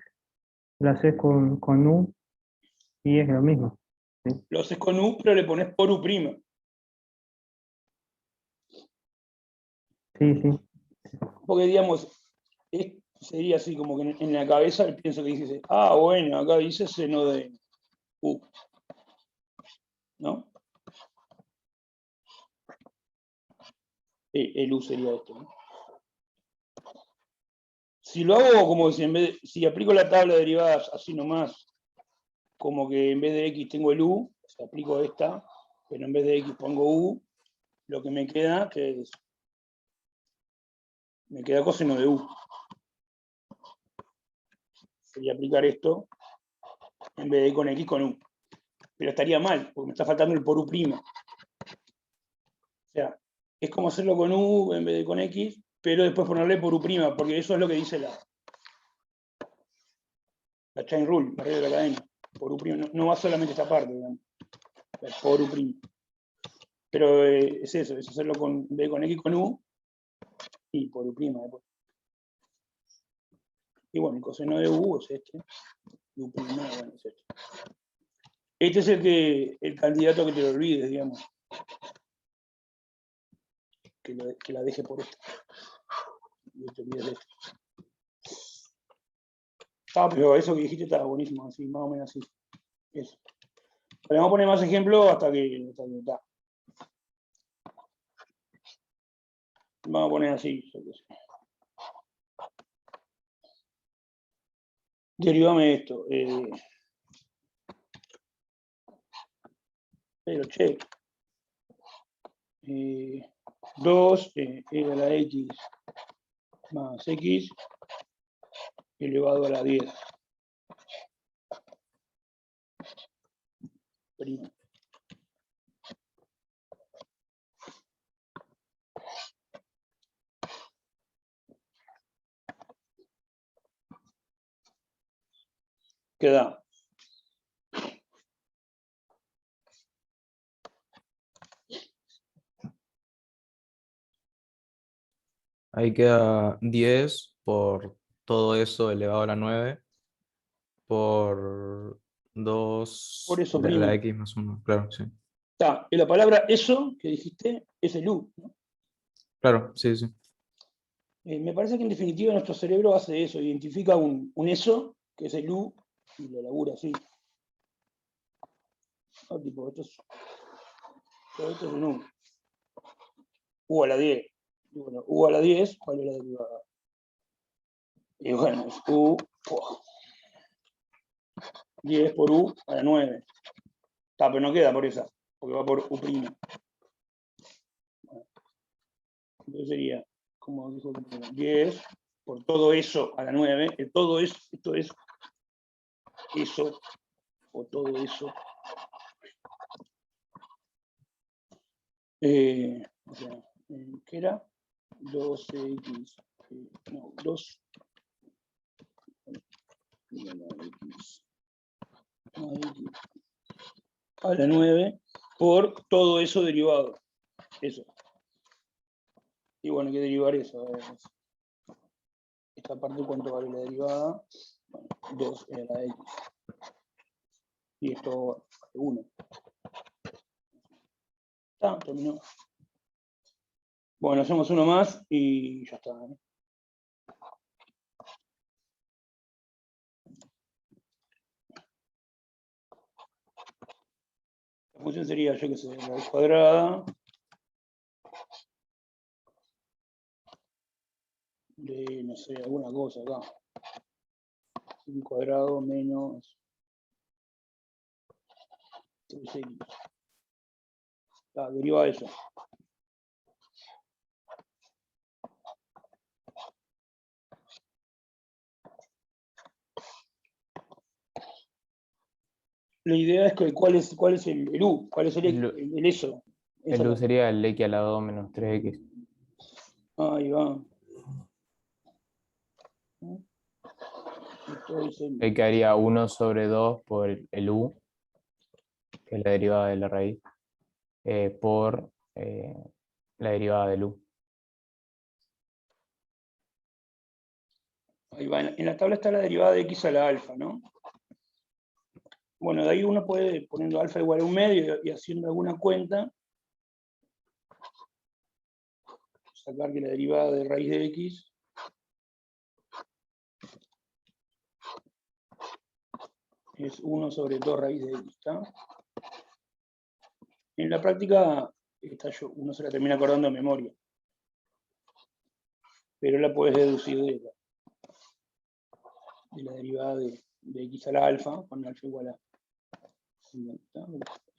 lo haces con U y es lo mismo. Lo haces con u, pero le pones por u prima. Sí, sí. Porque, digamos, sería así como que en la cabeza pienso que dice, ah, bueno, acá dice seno de u. ¿No? El u sería esto, ¿no? Si lo hago como si aplico la tabla de derivadas así nomás, como que en vez de x tengo el u, o sea, aplico esta, pero en vez de x pongo u, lo que me queda, que es, me queda coseno de u. Sería aplicar esto en vez de con x con u. Pero estaría mal, porque me está faltando el por u prima. O sea, es como hacerlo con u en vez de con x, pero después ponerle por u prima, porque eso es lo que dice la chain rule, la regla de la cadena. Por u prima, no va solamente esta parte, digamos. Por u prima. Pero es eso, es hacerlo en vez de con x con u y por u prima después. Y bueno, el coseno de u es este. Y u prima, bueno, es este. Este es el candidato que te lo olvides, digamos. Que la deje por esto. Y te olvides de esto. Pero eso que dijiste estaba buenísimo, así, más o menos así. Eso. Pero vamos a poner más ejemplos hasta que está. Vamos a poner así. Derivame esto. Pero check. 2 era la x más x elevado a la 10. Prima. Queda Ahí queda 10 por todo eso elevado a la 9 por 2 por eso de prima. la x más 1. Claro, sí. Está. Y la palabra eso que dijiste es el u, ¿no? Claro, sí, sí. Me parece que en definitiva nuestro cerebro hace eso, identifica un eso, que es el u, y lo labura así. No, tipo, todo esto es un u. U a la 10. Y bueno, u a la 10, ¿cuál es la derivada? Y bueno, es u, 10 por u a la 9. Pero no queda por esa, porque va por u'. Entonces sería, como dijo, 10 por todo eso a la 9. Todo eso, esto es eso, o todo eso. O sea, ¿qué era? 2x, no, 2 x a la 9 por todo eso derivado. Eso. Y bueno, hay que derivar eso. A ver, esta parte, ¿cuánto vale la derivada? Bueno, 2 a la x. Y esto vale 1. Está, terminó. Bueno, hacemos uno más y ya está. La función sería, yo qué sé, raíz cuadrada de, no sé, alguna cosa acá. Un cuadrado menos 3x. Deriva eso. La idea es que cuál es el u, cuál es el eso. El u sería el x a la 2 menos 3x. Ahí va. Esto es el, El que haría 1 sobre 2 por el u, que es la derivada de la raíz, por la derivada del u. ahí va. En la tabla está la derivada de x a la alfa, ¿no? Bueno, de ahí uno puede, poniendo alfa igual a 1/2 y haciendo alguna cuenta, sacar que la derivada de raíz de x es 1 sobre 2 raíz de x, ¿está? En la práctica, uno se la termina acordando de memoria, pero la puedes deducir de la derivada de x a la alfa, con alfa igual a... ¿está?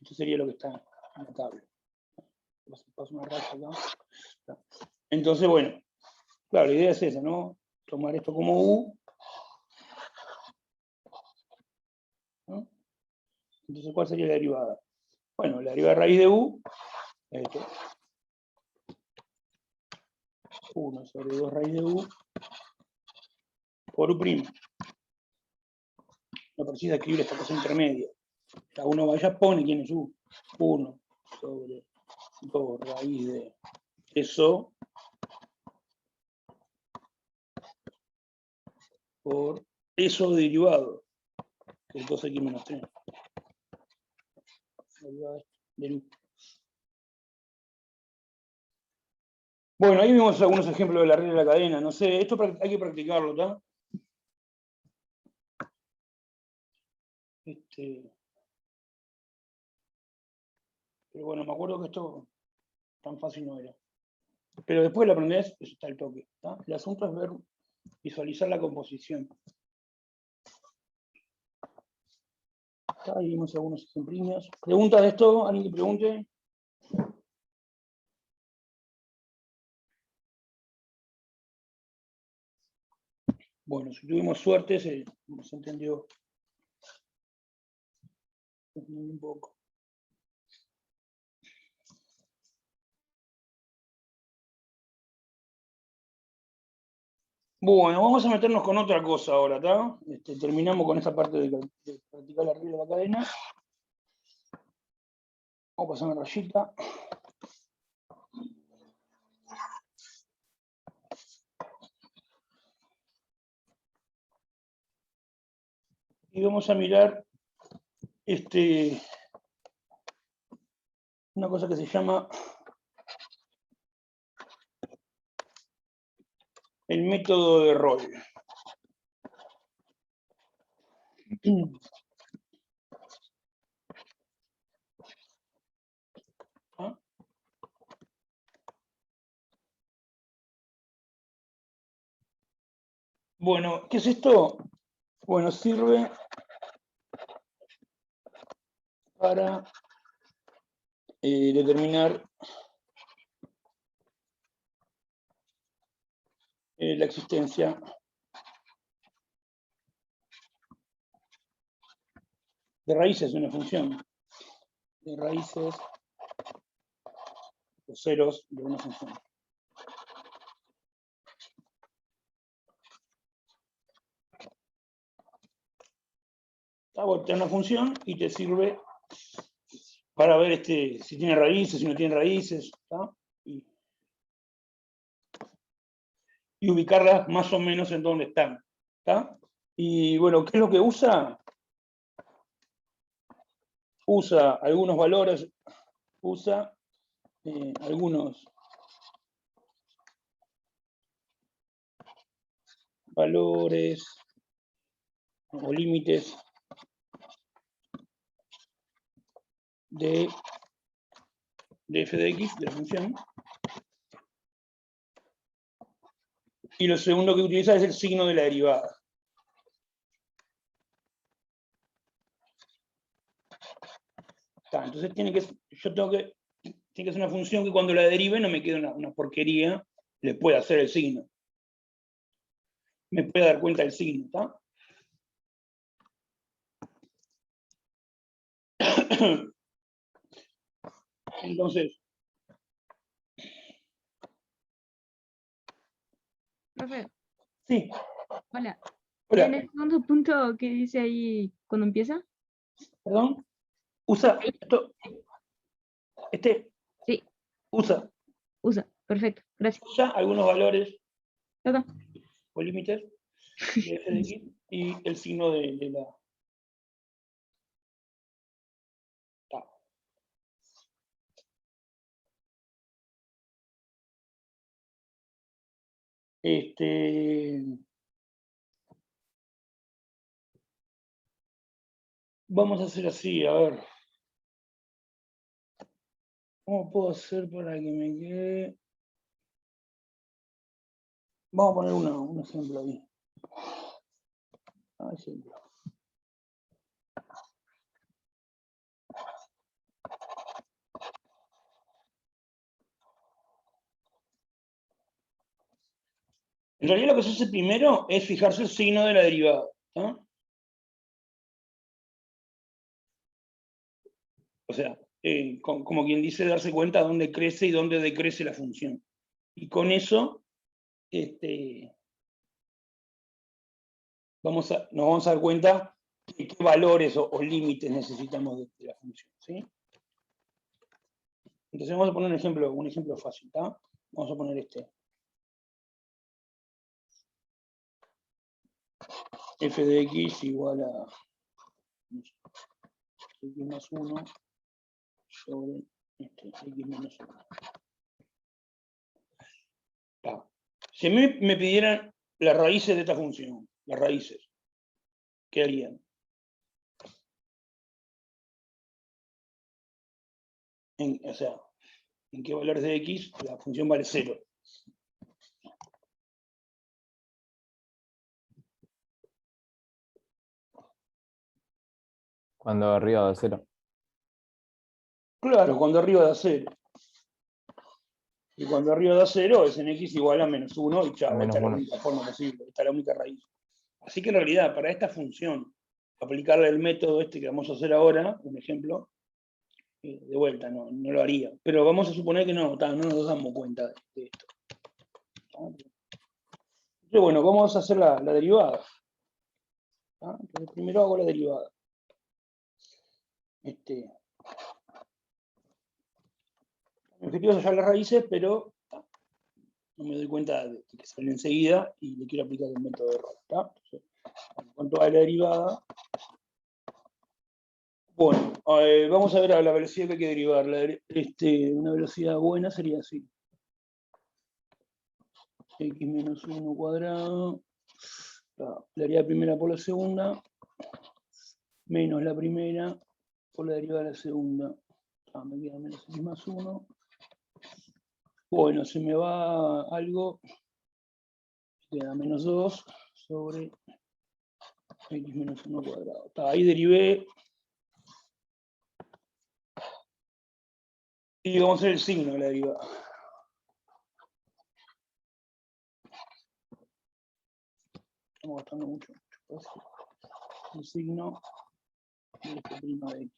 Esto sería lo que está en la tabla. Paso una raya acá. ¿Está? Entonces, bueno, claro, la idea es esa, ¿no? Tomar esto como u, ¿no? Entonces, ¿cuál sería la derivada? Bueno, la derivada de raíz de u, esto, 1 sobre 2 raíz de u, por u'. No precisa escribir esta cosa intermedia. Cada uno vaya, pone quién es u. 1 sobre 2 raíz de eso por eso derivado, que es 2x menos 3. Derivada del u. Bueno, ahí vimos algunos ejemplos de la regla de la cadena. No sé, esto hay que practicarlo, ¿está? Pero bueno, me acuerdo que esto tan fácil no era. Pero después lo aprendés, eso está el toque. ¿Está? El asunto es ver, visualizar la composición. Ahí vimos algunos ejemplitos. ¿Preguntas de esto? ¿Alguien que pregunte? Bueno, si tuvimos suerte, se entendió un poco. Bueno, vamos a meternos con otra cosa ahora, ¿está? Terminamos con esta parte de practicar la regla de la cadena. Vamos a pasar una rayita. Y vamos a mirar una cosa que se llama el método de rol. ¿Ah? Bueno, ¿qué es esto? Bueno, sirve para determinar la existencia de raíces de una función, de raíces o ceros de una función. Vos tenés una función y te sirve para ver si tiene raíces, si no tiene raíces, ¿tá? Y ubicarlas más o menos en donde están, ¿tá? Y bueno, ¿qué es lo que usa? Usa algunos valores, usa algunos valores o límites de f de x, de la función. Y lo segundo que utiliza es el signo de la derivada. Entonces tiene que ser una función que cuando la derive no me quede una porquería, le pueda hacer el signo. Me puede dar cuenta del signo, ¿está? Entonces, Profe, sí, hola. hola, En el segundo punto que dice ahí cuando empieza, perdón, usa esto, sí, usa perfecto, gracias. algunos valores Acá. o límites de f de x y el signo de la... Ta. Vamos a hacer así, a ver. ¿Cómo puedo hacer para que me quede? Vamos a poner un ejemplo ahí. Ejemplo. En realidad lo que se hace primero es fijarse el signo de la derivada, ¿tá? O sea, como quien dice, darse cuenta dónde crece y dónde decrece la función. Y con eso nos vamos a dar cuenta de qué valores o límites necesitamos de la función, ¿sí? Entonces vamos a poner un ejemplo fácil, ¿tá? Vamos a poner este. F de x igual a x más 1 sobre x menos 1. Si a mí me pidieran las raíces de esta función, las raíces, ¿qué harían? O sea, ¿en qué valores de x la función vale 0? Cuando arriba de 0. Claro, cuando arriba da 0. Y cuando arriba da 0 es en x igual a menos 1 y chao, Menos esta es la 1. única forma posible, esta es la única raíz. Así que en realidad, para esta función, aplicarle el método este que vamos a hacer ahora, un ejemplo, de vuelta, no lo haría. Pero vamos a suponer que no nos damos cuenta de esto. Entonces, bueno, vamos a hacer la derivada. Entonces, primero hago la derivada. Mi objetivo es hallar las raíces, pero no me doy cuenta de que salen enseguida y le quiero aplicar el método de error. Entonces, en cuanto a la derivada, bueno, vamos a ver a la velocidad que hay que derivar. Una velocidad buena sería así. X menos 1 cuadrado. La derivada primera por la segunda, menos la primera por la derivada de la segunda. Me queda menos x más 1. Bueno, se me va algo, queda menos 2, sobre x menos 1 cuadrado. Está, ahí derivé. Y vamos a hacer el signo de la derivada. Estamos gastando mucho espacio. El signo de f' de x.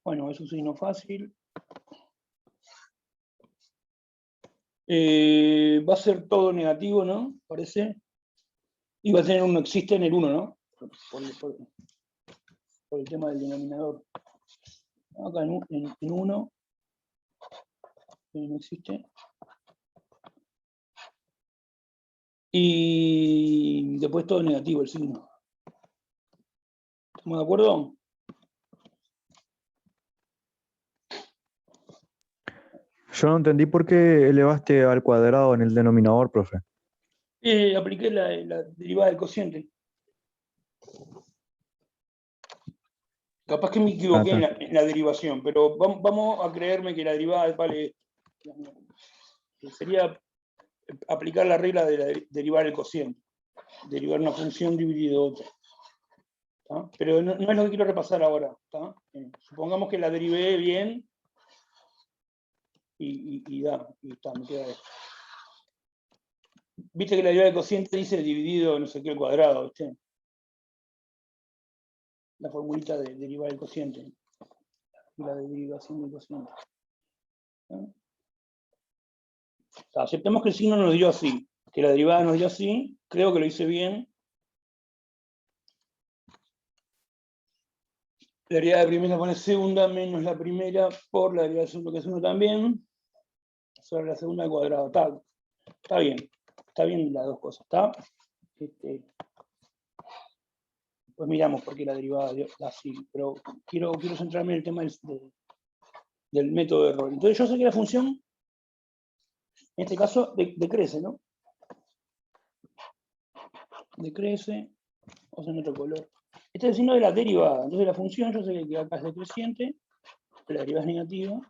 Bueno, es un signo fácil. Va a ser todo negativo, ¿no? Parece. Y va a tener un no existe en el 1, ¿no? Por el tema del denominador. Acá en 1 no existe. Y después todo negativo el signo. ¿Estamos de acuerdo? Yo no entendí por qué elevaste al cuadrado en el denominador, profe. Apliqué la derivada del cociente. Capaz que me equivoqué en la derivación, pero vamos a creerme que la derivada vale. Sería aplicar la regla de derivar el cociente. Derivar una función dividido otra. ¿Tá? Pero no es lo que quiero repasar ahora. ¿Tá? Supongamos que la derivé bien y está, me queda esto. Viste que la derivada del cociente dice dividido no sé qué al cuadrado, ¿viste? La formulita de derivar el cociente. La de derivación del cociente. ¿No? O sea, aceptemos que el signo nos dio así, que la derivada nos dio así, creo que lo hice bien. La derivada de primera pone segunda menos la primera por la derivada de segundo, que es 1 también, sobre la segunda al cuadrado. Está bien las dos cosas, ¿está? Pues miramos por qué la derivada dio así, pero quiero centrarme en el tema del método de error. Entonces yo sé que la función, en este caso, decrece, ¿no? Decrece, o sea, en otro color. Este es el signo de la derivada. Entonces la función, yo sé que acá es decreciente, la derivada es negativa,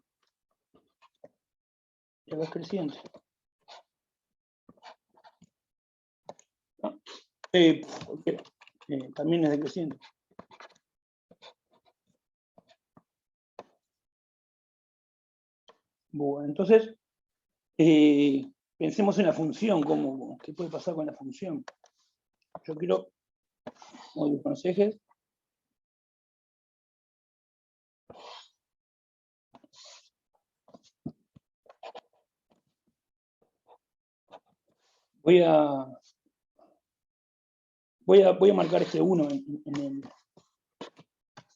y acá es creciente. ¿No? También es decreciente. Bueno, entonces, pensemos en la función, ¿qué puede pasar con la función? Yo quiero modificar los ejes. Voy a marcar este 1 en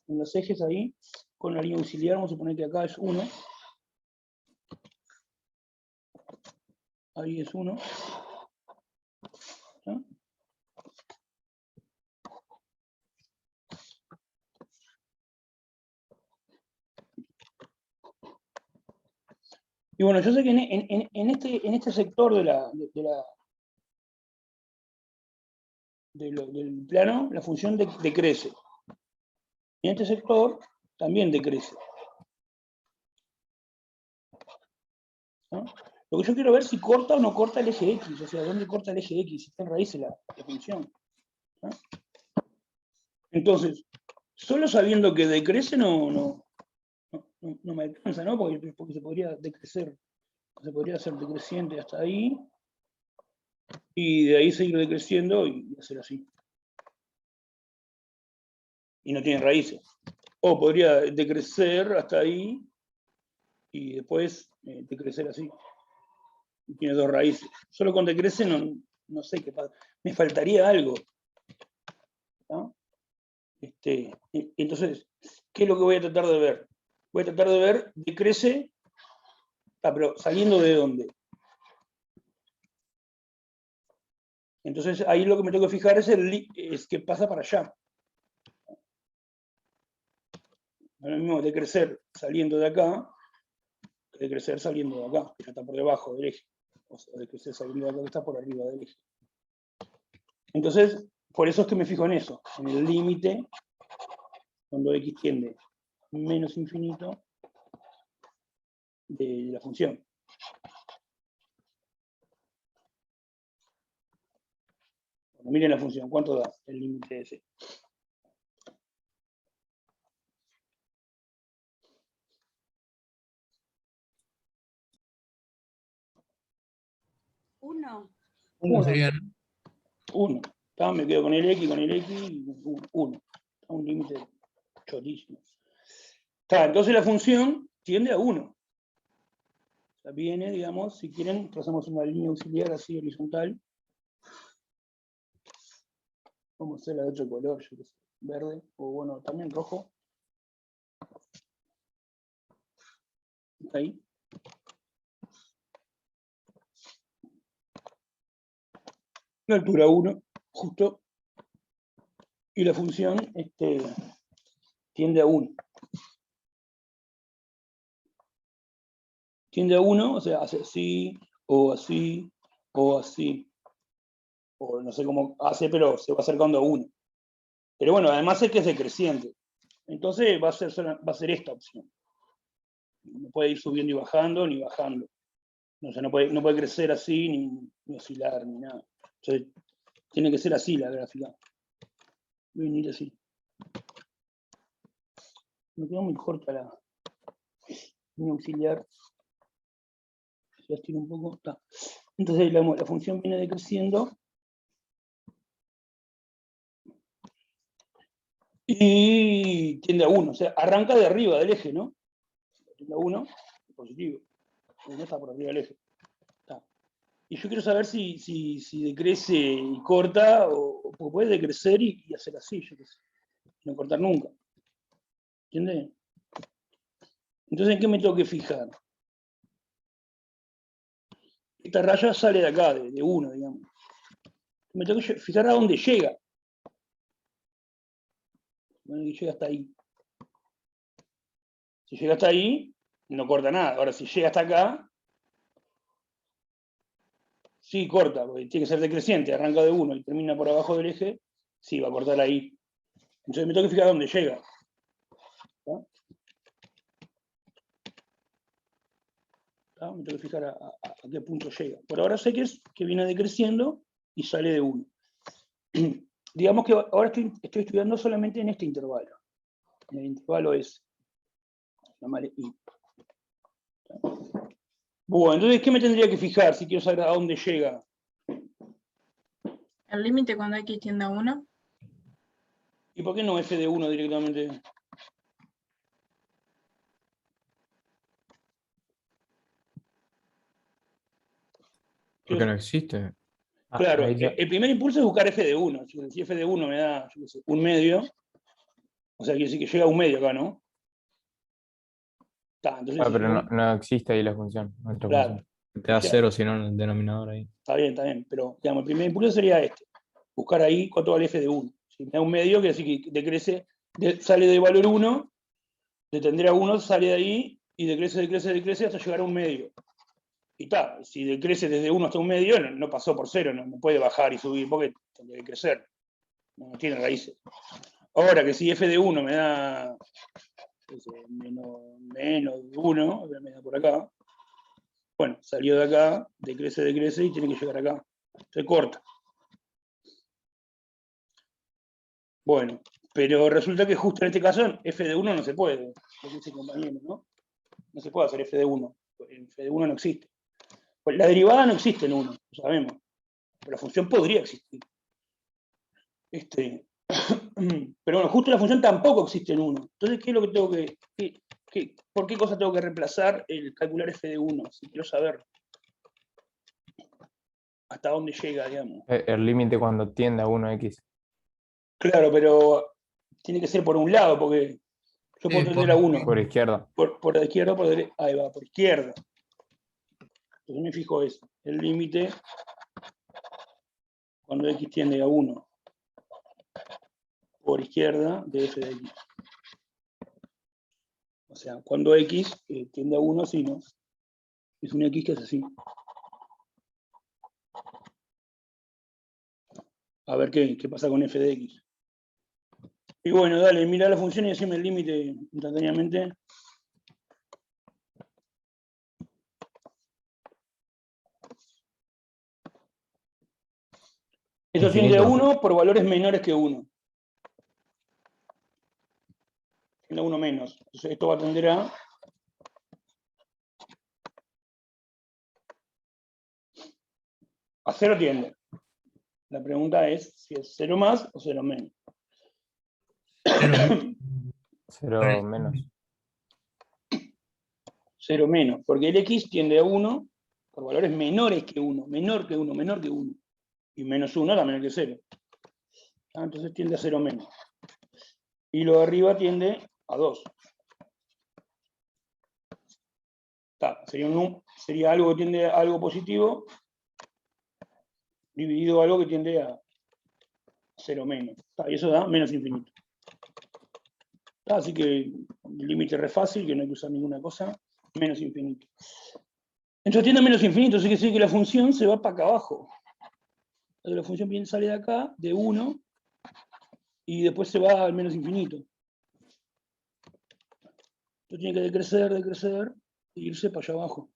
los ejes ahí, con la línea auxiliar. Vamos a suponer que acá es 1. Ahí es 1. ¿No? Y bueno, yo sé que en este sector del plano, la función decrece. Y en este sector también decrece. ¿No? Lo que yo quiero ver es si corta o no corta el eje X, o sea, ¿dónde corta el eje X? Si está en raíz la función. ¿No? Entonces, solo sabiendo que decrece no me alcanza, ¿no? Porque se podría decrecer, se podría hacer decreciente hasta ahí, y de ahí seguir decreciendo y hacer así. Y no tiene raíces. O podría decrecer hasta ahí y después decrecer así. Y tiene dos raíces. Solo con decrece no sé qué pasa. Me faltaría algo. ¿No? Entonces, ¿qué es lo que voy a tratar de ver? Voy a tratar de ver decrece, pero ¿saliendo de dónde? Entonces ahí lo que me tengo que fijar es qué pasa para allá. No es lo mismo decrecer saliendo de acá que decrecer saliendo de acá, que está por debajo del eje. O sea, decrecer saliendo de acá que está por arriba del eje. Entonces, por eso es que me fijo en eso, en el límite, cuando x tiende menos infinito de la función. Miren la función, ¿cuánto da el límite ese? Uno. ¿Cómo serían? 1. Me quedo con el X, y 1. Un límite chotísimo. Entonces la función tiende a 1. O sea, viene, digamos, si quieren, trazamos una línea auxiliar así horizontal. Vamos a hacerla de otro color, yo qué sé, verde, o bueno, también rojo. Ahí. La altura 1, justo. Y la función tiende a 1. Tiende a 1, o sea, hace así, o así, o así. O no sé cómo hace, pero se va acercando a 1. Pero bueno, además es que es decreciente. Entonces va a ser esta opción. No puede ir subiendo y bajando, ni bajando. O sea, no puede crecer así, ni oscilar, ni nada. Entonces, tiene que ser así la gráfica. Voy a venir así. Me queda muy corta la línea auxiliar. Se estira un poco. Está. Entonces la función viene decreciendo. Y tiende a 1. O sea, arranca de arriba del eje, ¿no? Tiende a 1, positivo. No está por arriba del eje. Está. Y yo quiero saber si decrece y corta, o puede decrecer y hacer así, yo qué sé. No cortar nunca. ¿Entiendes? Entonces, ¿en qué me tengo que fijar? Esta raya sale de acá, de 1, digamos. Me tengo que fijar a dónde llega. Bueno, que llega hasta ahí. Si llega hasta ahí, no corta nada. Ahora, si llega hasta acá, sí corta, porque tiene que ser decreciente, arranca de 1 y termina por abajo del eje, sí, va a cortar ahí. Entonces me tengo que fijar a dónde llega. ¿Está? Me tengo que fijar a qué punto llega. Por ahora sé que viene decreciendo y sale de 1. Digamos que ahora estoy estudiando solamente en este intervalo. En el intervalo es llamarle I. Bueno, entonces, ¿qué me tendría que fijar si quiero saber a dónde llega? El límite cuando X tiende a 1. ¿Y por qué no f de 1 directamente? Porque no existe. Claro, ahí ya- el primer impulso es buscar f de 1. Si f de 1 me da, yo qué sé, 1/2, o sea, quiere decir que llega a 1/2 acá, ¿no? Entonces, si pero llega no existe ahí la función, nuestra claro, función. Te da 0 si no en el denominador ahí. está bien, pero digamos, el primer impulso sería este. Buscar ahí cuánto vale f de 1. Si me da 1/2, quiere decir que decrece, sale de valor 1, detendrá 1, sale de ahí, y decrece hasta llegar a 1/2. Y está, si decrece desde 1 hasta 1/2, no pasó por 0, no puede bajar y subir, porque tendría que crecer. No tiene raíces. Ahora que si f de 1 me da menos 1, me da por acá. Bueno, salió de acá, decrece y tiene que llegar acá. Se corta. Bueno, pero resulta que justo en este caso f de 1 no se puede, lo que dice el compañero, ¿no? No se puede hacer f de 1. F de 1 no existe. Pues la derivada no existe en 1, lo sabemos. Pero la función podría existir. Pero bueno, justo la función tampoco existe en 1. Entonces, ¿qué es lo que tengo por qué cosa tengo que reemplazar el calcular f de 1? Si quiero saber hasta dónde llega, digamos. El límite cuando tiende a 1x. Claro, pero tiene que ser por un lado, porque yo puedo tender a 1. Por izquierda. Por la izquierda o por derecha. Ahí va, por izquierda. Entonces me fijo eso. El límite cuando x tiende a 1 por izquierda de f de x. O sea, cuando x tiende a 1, sí, ¿no? Es un x que es así. A ver qué pasa con f de x. Y bueno, dale, mira la función y decime el límite instantáneamente. Eso tiende a Infinito. 1 por valores menores que 1. Tiende a 1 menos. Entonces esto va a tender a... A 0 tiende. La pregunta es si es 0 más o 0 menos. Pero 0 menos. 0 menos, porque el x tiende a 1 por valores menores que 1, menor que 1, menor que 1. Y menos 1 era menor que 0. Entonces tiende a 0 menos. Y lo de arriba tiende a 2. Sería algo que tiende a algo positivo dividido algo que tiende a 0 menos. Y eso da menos infinito. Así que el límite es re fácil, que no hay que usar ninguna cosa, menos infinito. Entonces tiende a menos infinito, así que sí que la función se va para acá abajo. Entonces la función bien sale de acá, de 1, y después se va al menos infinito. Entonces tiene que decrecer, e irse para allá abajo.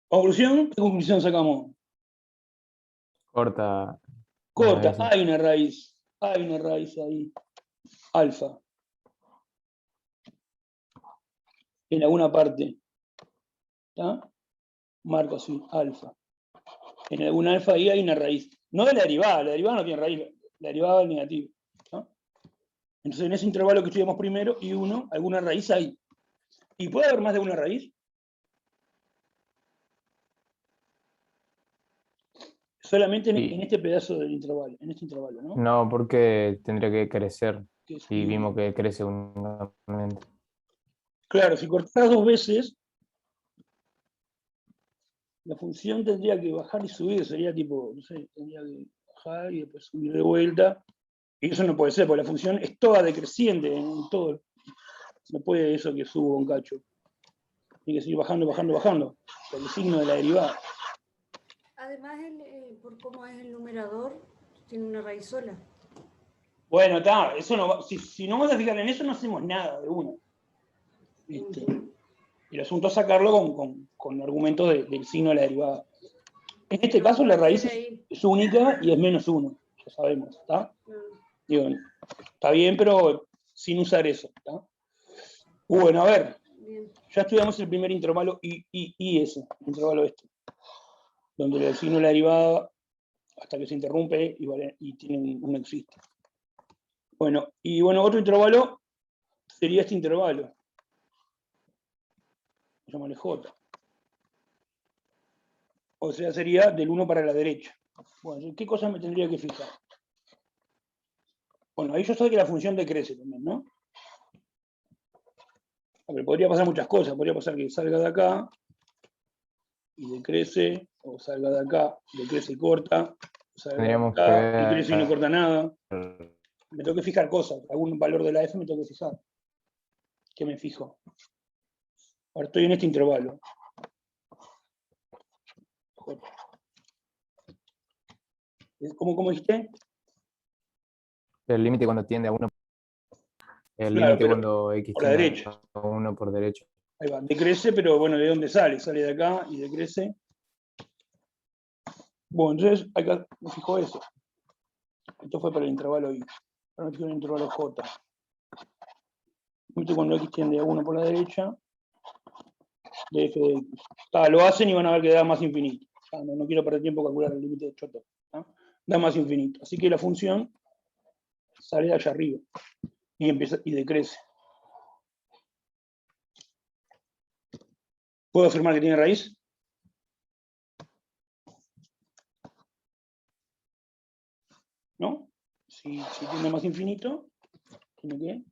¿Conclusión? ¿Qué conclusión sacamos? Corta. Corta, ese. hay una raíz ahí, alfa. En alguna parte. ¿Está? Marco así, alfa. En algún alfa ahí hay una raíz. No de la derivada no tiene raíz, la derivada es negativa. ¿No? Entonces en ese intervalo que estudiamos primero, y 1, alguna raíz hay. ¿Y puede haber más de una raíz? Solamente Sí. en este pedazo del intervalo, en este intervalo, ¿no? No, porque tendría que crecer. Que es Y un- vimos que crece únicamente. Claro, si cortás 2 veces, la función tendría que bajar y subir, sería tipo, no sé, tendría que bajar y después subir de vuelta. Y eso no puede ser, porque la función es toda decreciente en todo. No puede eso que subo un cacho. Tiene que seguir bajando, bajando, bajando. Por el signo de la derivada. Además, por cómo es el numerador, tiene una raíz sola. Bueno, está, eso no si no vas a fijar en eso, no hacemos nada de uno. El asunto es sacarlo con argumentos del signo de la derivada. En este caso, la raíz es única y es menos 1, ya sabemos, ¿está? Digo, está bien, pero sin usar eso, ¿está? Bueno, a ver, ya estudiamos el primer intervalo y ese, el intervalo este, donde el signo de la derivada, hasta que se interrumpe y tiene un existe. Bueno, y bueno, otro intervalo sería este intervalo. Llamarle J. O sea, sería del 1 para la derecha. Bueno, ¿qué cosa me tendría que fijar? Bueno, ahí yo sé que la función decrece también, ¿no? A ver, podría pasar muchas cosas. Podría pasar que salga de acá y decrece, o salga de acá, decrece y corta, o salga de Tendríamos acá que y crece y no ver. corta nada. Me tengo que fijar cosas. Algún valor de la f me tengo que fijar. ¿Qué me fijo? Ahora estoy en este intervalo. ¿Cómo dijiste? El límite cuando tiende a 1. El Claro, límite pero cuando x por la tiende derecha. a 1 por derecho. Ahí va, decrece, pero bueno, ¿de dónde sale? Sale de acá y decrece. Bueno, entonces acá me fijo eso. Esto fue para el intervalo I. Ahora me fijo en el intervalo J. Cuando x tiende a 1 por la derecha, de f de x. Lo hacen y van a ver que da más infinito. No quiero perder tiempo calcular el límite de choto. Da más infinito. Así que la función sale de allá arriba y empieza y decrece. ¿Puedo afirmar que tiene raíz? ¿No? Si tiende más infinito, tiene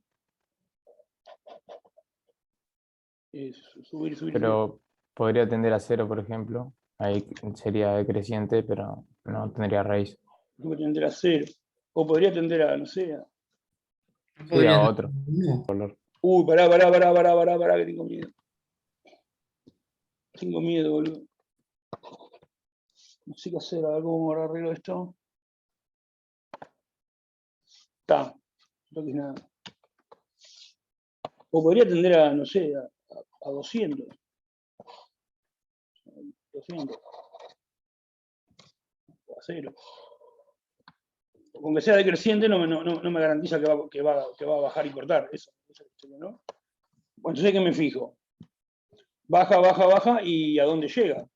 que subir. Pero podría tender a 0, por ejemplo. Ahí sería decreciente, pero no tendría raíz. Puede tender a 0. O podría tender a, no sé, Sí, a otro. Uy, pará, que tengo miedo. Tengo miedo, boludo. No sé qué hacer, a ver cómo arreglo esto. Está, no toques nada. O podría tender a, no sé, a 200. 200. 0. Con que sea decreciente no me garantiza que va a bajar y cortar. Eso, ¿no? Bueno, entonces, ¿qué me fijo? Baja, baja, baja, ¿y a dónde llega?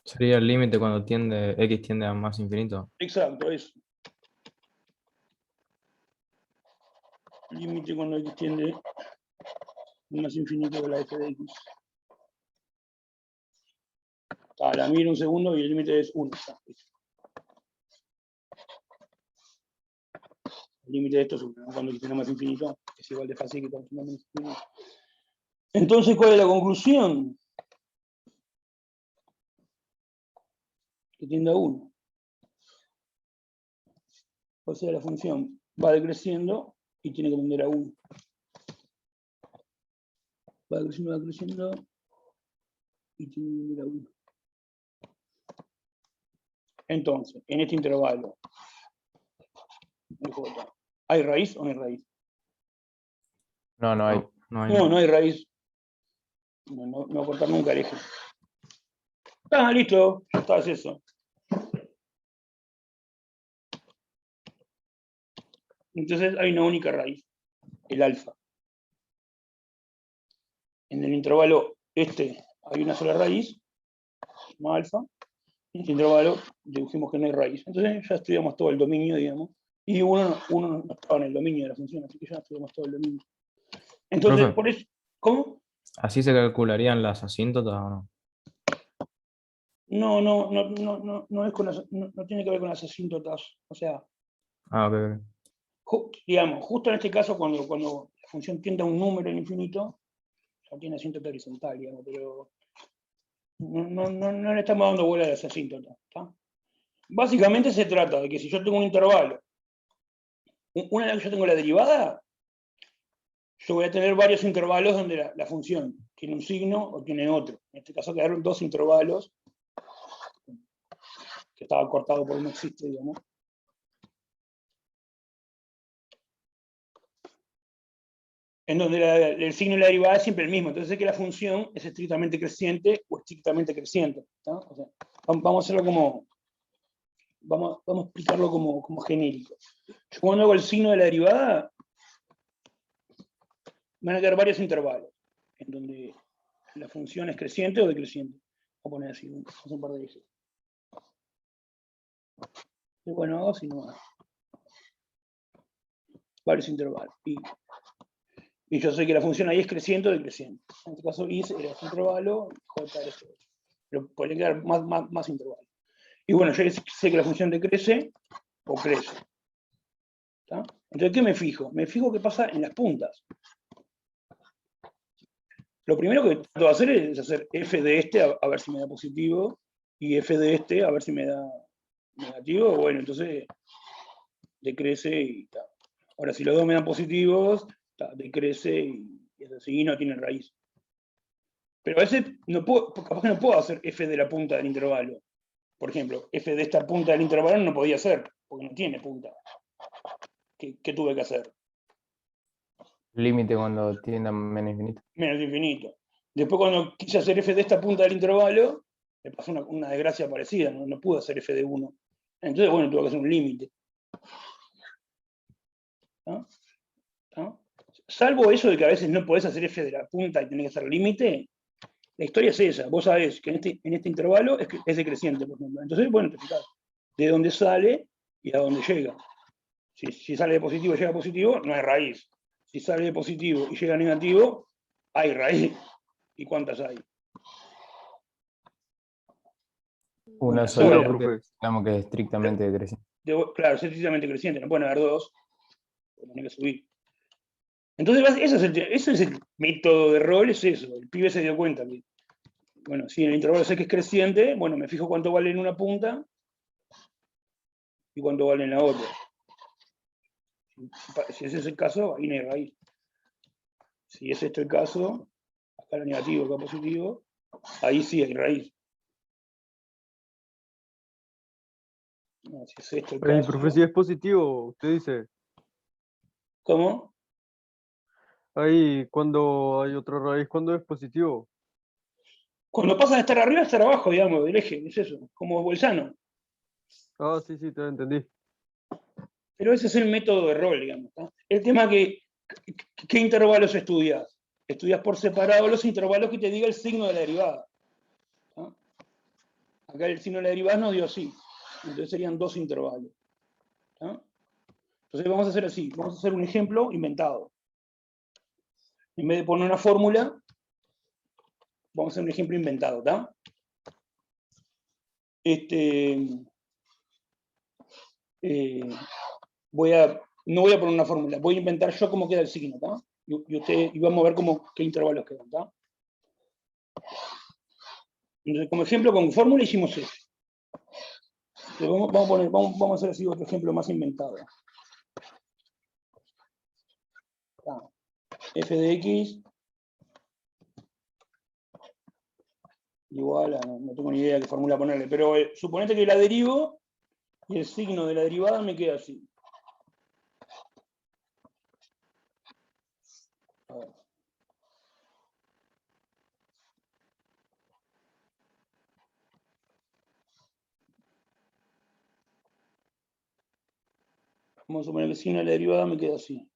Sería el límite cuando x tiende a más infinito. Exacto, eso. Límite cuando x tiende a más infinito de la f de x. La miro un segundo y el límite es 1. El límite de esto es 1, cuando x tiende a más infinito, es igual de fácil que cuando tiende a menos infinito. Entonces, ¿cuál es la conclusión? Que tiende a 1. O sea, la función va decreciendo y tiene que tender a 1. Va decreciendo y tiene que tender a 1. Entonces, en este intervalo, J, ¿hay raíz o no hay raíz? No, no hay. No hay. No hay raíz. No va a cortar nunca el eje. Listo, ya está, es eso. Entonces hay una única raíz, el alfa. En el intervalo este hay una sola raíz, llama alfa. En este intervalo dedujimos que no hay raíz. Entonces ya estudiamos todo el dominio, digamos. Y uno no estaba en el dominio de la función, así que ya estudiamos todo el dominio. Entonces, Profe. por eso, ¿cómo? ¿Así se calcularían las asíntotas o no? No es no tiene que ver con las asíntotas. O sea, Ok. digamos, justo en este caso, cuando la función tiende a un número en infinito, ya tiene asíntota horizontal, digamos, pero no le estamos dando bola a las asíntotas. ¿Está? Básicamente se trata de que si yo tengo un intervalo, una vez que yo tengo la derivada, yo voy a tener varios intervalos donde la función tiene un signo o tiene otro. En este caso quedaron 2 intervalos, que estaba cortado por no existe, digamos. En donde el signo y la derivada es siempre el mismo. Entonces sé que la función es estrictamente creciente o estrictamente creciente. ¿Está? O sea, vamos a hacerlo como... Vamos a explicarlo como genérico. Yo cuando hago el signo de la derivada, van a quedar varios intervalos, en donde la función es creciente o decreciente. Voy a poner así, un par de ejes. Y bueno, hago así nomás. Varios intervalos. Y yo sé que la función ahí es creciente o decreciente. En este caso, I era este intervalo, J era este otro. Pero podría quedar más intervalos. Y bueno, yo sé que la función decrece o crece. ¿Está? Entonces, ¿qué me fijo? Me fijo qué pasa en las puntas. Lo primero que trato de hacer es hacer f de este a ver si me da positivo y f de este a ver si me da negativo. Bueno, entonces decrece y tal. Ahora, si los dos me dan positivos, decrece y es así, y no tiene raíz. Pero a veces capaz que no puedo hacer f de la punta del intervalo. Por ejemplo, f de esta punta del intervalo no podía hacer, porque no tiene punta. ¿Qué tuve que hacer? Límite cuando tiende a menos infinito. Menos infinito. Después cuando quise hacer f de esta punta del intervalo, me pasó una desgracia parecida, no pude hacer f de 1. Entonces, bueno, tuve que hacer un límite. ¿No? ¿No? Salvo eso de que a veces no podés hacer f de la punta y tenés que hacer límite, la historia es esa. Vos sabés que en este intervalo es decreciente, por ejemplo. Entonces, bueno, te fijás de dónde sale y a dónde llega. Si sale de positivo y llega a positivo, no hay raíz. Si sale de positivo y llega a negativo, hay raíz. ¿Y cuántas hay? Una sola, sola, profe. digamos que es estrictamente decreciente. Claro, es estrictamente creciente, no pueden haber dos, tienen que subir. Entonces, ese es el método de rol, es eso. El pibe se dio cuenta que, bueno, si en el intervalo sé que es creciente, bueno, me fijo cuánto vale en una punta y cuánto vale en la otra. Si ese es el caso, ahí no hay raíz. Si es este el caso, acá era negativo, acá positivo, ahí sí hay raíz. No, si es esto el caso. Profe, si es positivo, usted dice. ¿Cómo? Ahí, cuando hay otra raíz, cuando es positivo. Cuando pasan de estar arriba a estar abajo, digamos, del eje, es eso, como Bolzano. Oh, sí, te lo entendí. Pero ese es el método de rol, digamos. ¿Tá? El tema que, ¿qué intervalos estudias? Estudias por separado los intervalos que te diga el signo de la derivada. ¿Tá? Acá el signo de la derivada nos dio así. Entonces serían 2 intervalos. ¿Tá? Entonces vamos a hacer así. Vamos a hacer un ejemplo inventado. En vez de poner una fórmula, vamos a hacer un ejemplo inventado. ¿Tá? No voy a poner una fórmula, voy a inventar yo cómo queda el signo, ¿tá? Y vamos a ver qué intervalos quedan, ¿tá? Entonces, como ejemplo, con fórmula hicimos eso. Entonces, vamos a hacer así otro ejemplo más inventado. ¿Tá? F de X igual a, no tengo ni idea qué fórmula ponerle, pero suponete que la derivo y el signo de la derivada me queda así. A ver. Vamos a suponer que el signo de la derivada me queda así.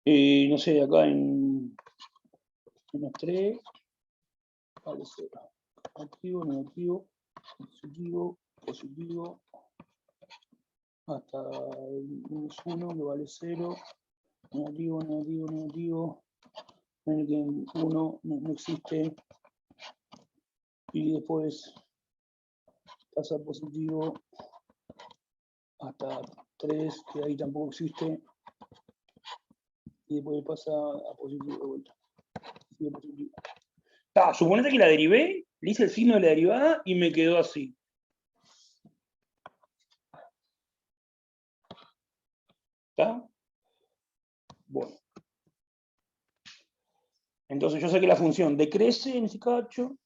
No sé, acá en menos 3, vale 0. Activo, negativo, positivo, positivo, hasta el menos 1 que vale 0, negativo, negativo, negativo, en el que 1 no existe, y después pasa a positivo hasta 3, que ahí tampoco existe, y después pasa a positivo de vuelta. Sigue positivo. Suponete que la derivé, le hice el signo de la derivada y me quedó así. ¿Está? Bueno. Entonces yo sé que la función decrece en ese cacho.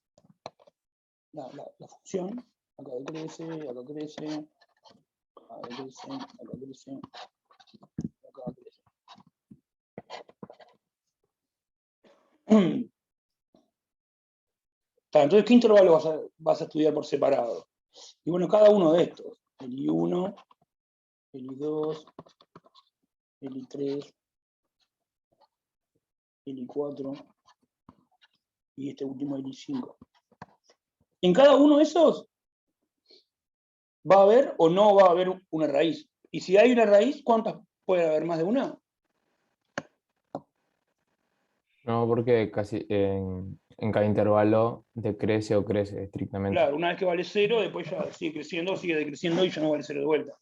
La función, acá decrece, acá crece, acá crece, acá crece, acá crece. Entonces, ¿qué intervalo vas a estudiar por separado? Y bueno, cada uno de estos. El I1, el I2, el I3, el I4 y este último el I5. En cada uno de esos va a haber o no va a haber una raíz. Y si hay una raíz, ¿cuántas puede haber? ¿Más de una? No, porque casi en cada intervalo decrece o crece estrictamente. Claro, una vez que vale 0, después ya sigue creciendo, sigue decreciendo y ya no vale 0 de vuelta.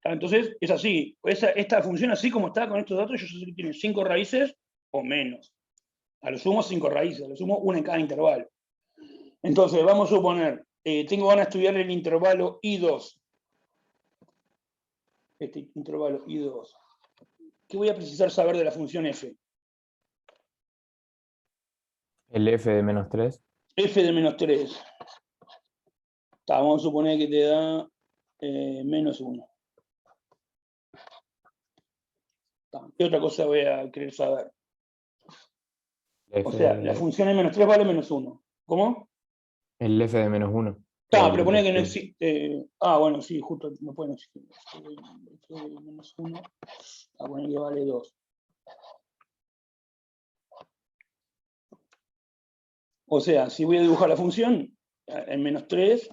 Entonces, es así. Esta función, así como está con estos datos, yo sé que tiene 5 raíces o menos. A lo sumo 5 raíces, a lo sumo una en cada intervalo. Entonces, vamos a suponer, tengo ganas de estudiar el intervalo I2. Este intervalo I2. ¿Qué voy a precisar saber de la función f? El f de menos 3. F de menos 3. Vamos a suponer que te da menos 1. ¿Qué otra cosa voy a querer saber? O sea, la función de menos 3 vale menos 1. ¿Cómo? El f de menos 1. Pero pone que no existe. Bueno, sí, justo no puede existir. F de menos 1. A poner que vale 2. O sea, si voy a dibujar la función, en menos 3,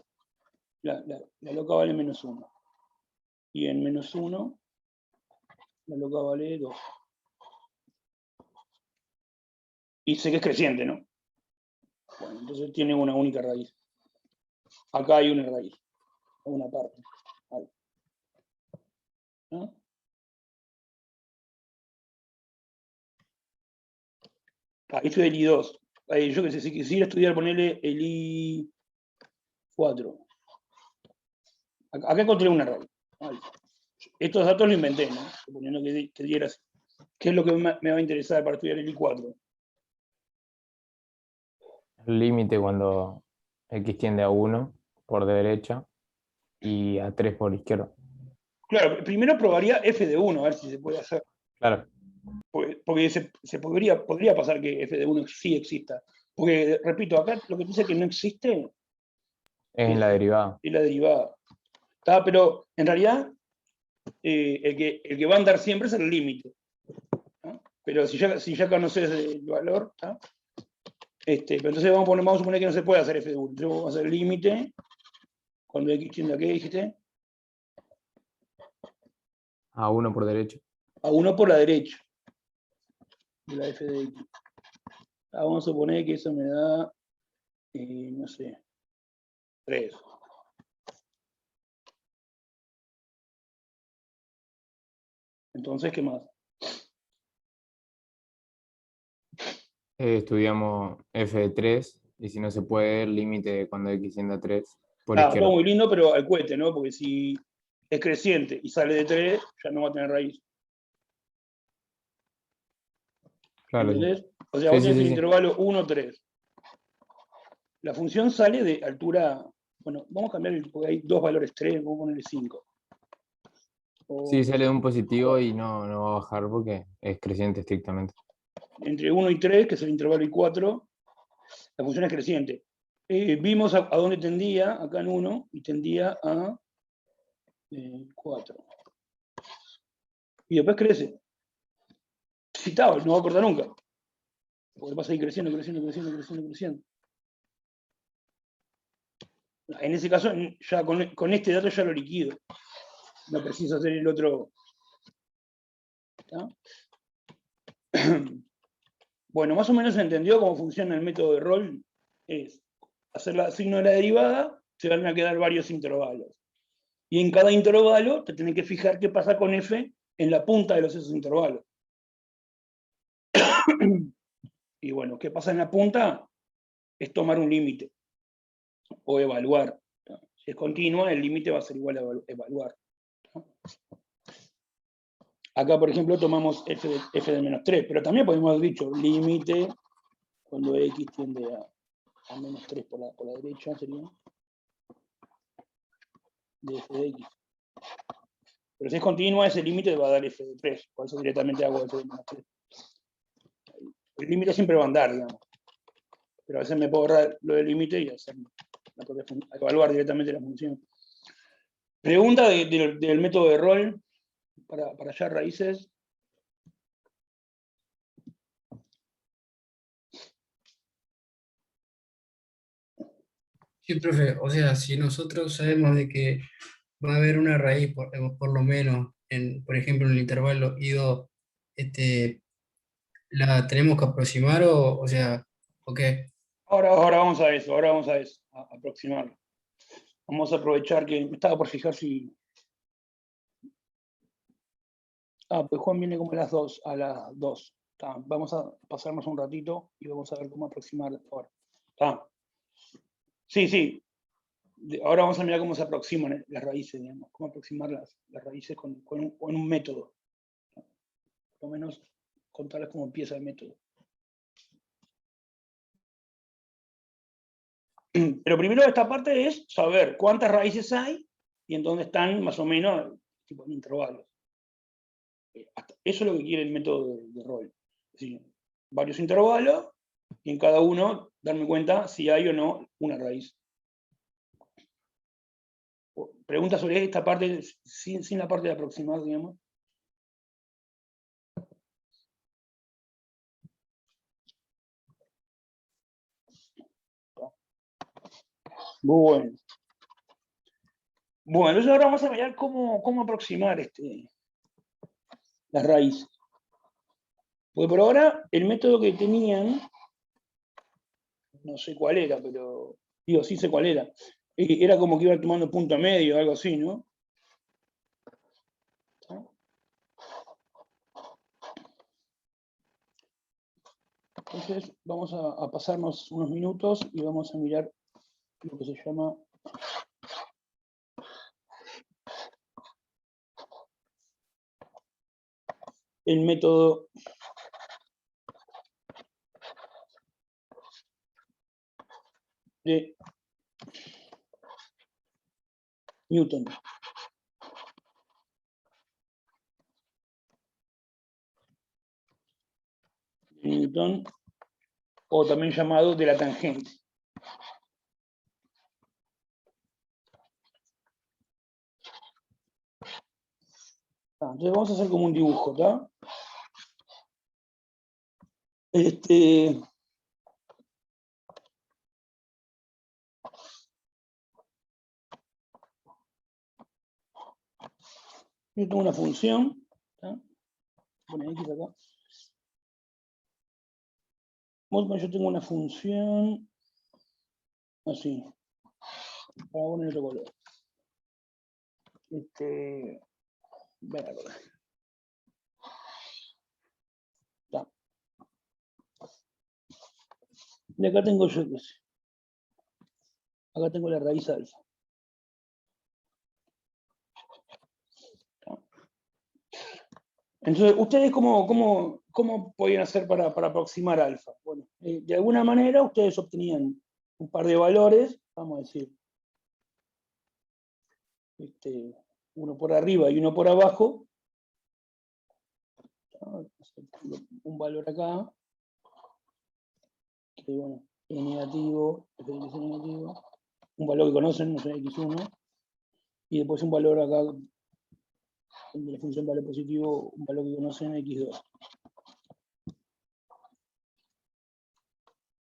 la loca vale menos 1. Y en menos 1, la loca vale 2. Y sé que es creciente, ¿no? Bueno, entonces tiene una única raíz. Acá hay una raíz, una parte. Vale. ¿No? Esto es el I2. Yo que sé, si quisiera estudiar, ponerle el I4. Acá encontré una raíz. Vale. Estos datos los inventé, ¿no? Suponiendo que dieras. ¿Qué es lo que me va a interesar para estudiar el I4? El límite cuando x tiende a 1 por derecha y a 3 por izquierda. Claro, primero probaría f de 1, a ver si se puede hacer. Claro. Porque podría pasar que f de 1 sí exista. Porque, repito, acá lo que dice que no existe Es en la derivada. es la derivada. ¿Tá? Pero en realidad, el que va a andar siempre es el límite. ¿tá? Pero si ya conoces el valor, ¿tá? Pero entonces vamos a suponer que no se puede hacer f de 1. Entonces vamos a hacer el límite cuando x tiende a qué, dijiste, A 1 por derecho. a 1 por la derecha de la f de x. Vamos a suponer que eso me da, no sé, 3. Entonces, ¿qué más? Estudiamos f de 3 y si no se puede, el límite cuando x tiende a 3 por Ah, izquierda. todo muy lindo, pero al cohete, ¿no? Porque si es creciente y sale de 3, ya no va a tener raíz. Claro, sí. ¿Entendés? O sea, Sí, vos sí, tenés sí, un sí. intervalo 1, 3. La función sale de altura. Bueno, vamos a cambiar porque hay dos valores 3, vamos a ponerle 5. Sí, sale de un positivo y no va a bajar porque es creciente estrictamente. Entre 1 y 3, que es el intervalo y 4, la función es creciente. Vimos a dónde tendía, acá en 1, y tendía a 4. Y después crece. Citado, no va a cortar nunca. Porque vas a ir creciendo, creciendo, creciendo, creciendo, creciendo. En ese caso, ya con este dato ya lo liquido. No preciso hacer el otro. ¿Está? Bueno, más o menos se entendió cómo funciona el método de Roll. Es hacer el signo de la derivada, se van a quedar varios intervalos. Y en cada intervalo te tenés que fijar qué pasa con f en la punta de esos intervalos. Y bueno, ¿qué pasa en la punta? Es tomar un límite o evaluar. ¿tá? Si es continua, el límite va a ser igual a evaluar. ¿tá? Acá, por ejemplo, tomamos f de menos 3, pero también podemos haber dicho límite cuando x tiende a menos 3 por la derecha, sería de f de x. Pero si es continua, ese límite va a dar f de 3, por eso directamente hago f de menos 3. El límite siempre va a andar, digamos. Pero a veces me puedo ahorrar lo del límite y hacer evaluar directamente la función. Pregunta del método de Roll para hallar raíces. Sí, profe, o sea, si nosotros sabemos de que va a haber una raíz, por lo menos, por ejemplo, en el intervalo I2, ¿la tenemos que aproximar o sea, o qué? Ahora vamos a eso, a aproximarlo. Vamos a aprovechar que me estaba por fijar si... pues Juan viene como a las 2, Vamos a pasarnos un ratito y vamos a ver cómo aproximar ahora. Sí. Ahora vamos a mirar cómo se aproximan las raíces, digamos, cómo aproximar las raíces con un método. Por lo menos contarles cómo empieza el método. Pero primero esta parte es saber cuántas raíces hay y en dónde están más o menos tipo en intervalos. Eso es lo que quiere el método de Roll. Es decir, varios intervalos y en cada uno darme cuenta si hay o no una raíz. Pregunta sobre esta parte sin la parte de aproximar, digamos. Bueno. Bueno, entonces ahora vamos a mirar cómo aproximar las raíces. Porque por ahora el método que tenían, no sé cuál era, pero digo, sí sé cuál era. Era como que iba tomando punto medio, algo así, ¿no? Entonces vamos a pasarnos unos minutos y vamos a mirar lo que se llama el método de Newton. Newton o también llamado de la tangente. Entonces vamos a hacer como un dibujo, ¿está? Yo tengo una función, ¿tá? Pone X acá. Yo tengo una función así. Para poner otro color. Verde. ¿Tá? Y acá tengo yo, qué sé. Acá tengo la raíz alfa. Entonces, ¿ustedes cómo podían hacer para aproximar alfa? Bueno, de alguna manera ustedes obtenían un par de valores, vamos a decir, uno por arriba y uno por abajo. Un valor acá, que bueno, es negativo, es negativo. Un valor que conocen, no sé, x1. Y después un valor acá, de la función valor positivo, un valor que conocen, x2.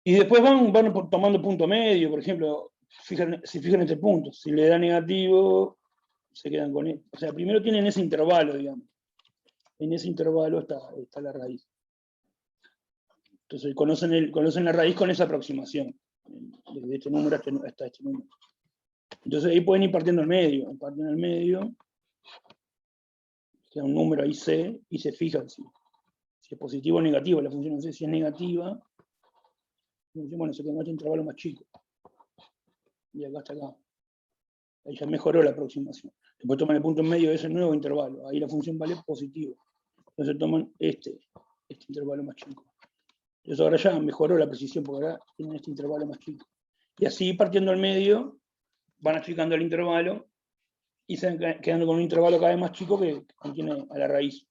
Y después van tomando punto medio, por ejemplo, se fijan este punto. Si le da negativo, se quedan con él. O sea, primero tienen ese intervalo, digamos. En ese intervalo está la raíz. Entonces conocen la raíz con esa aproximación. Desde este número hasta este número. Entonces ahí pueden ir partiendo al medio. Parten al medio. Queda un número ahí C, y se fijan si es positivo o negativo. La función no sé si es negativa. Bueno, se queda en este intervalo más chico. Y acá hasta acá. Ahí ya mejoró la aproximación. Después toman el punto en medio de ese nuevo intervalo. Ahí la función vale positivo. Entonces toman este intervalo más chico. Entonces ahora ya mejoró la precisión, porque ahora tienen este intervalo más chico. Y así, partiendo al medio, van achicando el intervalo y se van quedando con un intervalo cada vez más chico que contiene a la raíz.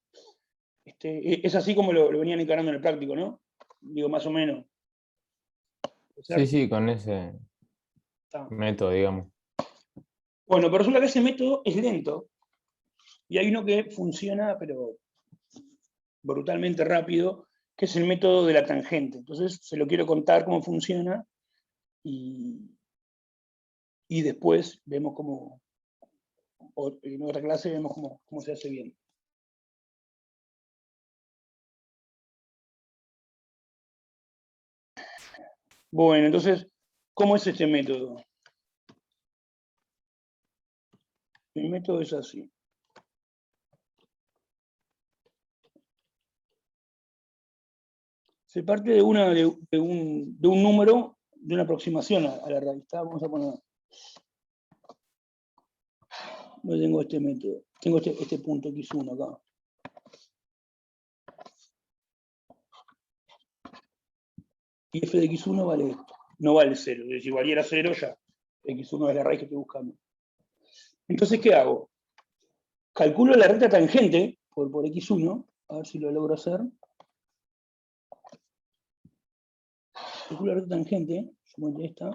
Es así como lo venían encarando en el práctico, ¿no? Digo, más o menos. Sí, con ese método, digamos. Bueno, pero resulta que ese método es lento. Y hay uno que funciona, pero brutalmente rápido, que es el método de la tangente. Entonces, se lo quiero contar cómo funciona y después vemos cómo, o en otra clase vemos cómo se hace bien. Bueno, entonces, ¿cómo es este método? El método es así. Se parte de un número, de una aproximación a la raíz. Vamos a poner. Yo tengo este método. Tengo este punto x1 acá. Y f de x1 vale esto. No vale 0. Si valiera 0 ya. x1 es la raíz que estoy buscando. Entonces, ¿qué hago? Calculo la recta tangente por x1. A ver si lo logro hacer. Calculo la recta tangente. Supongo esta.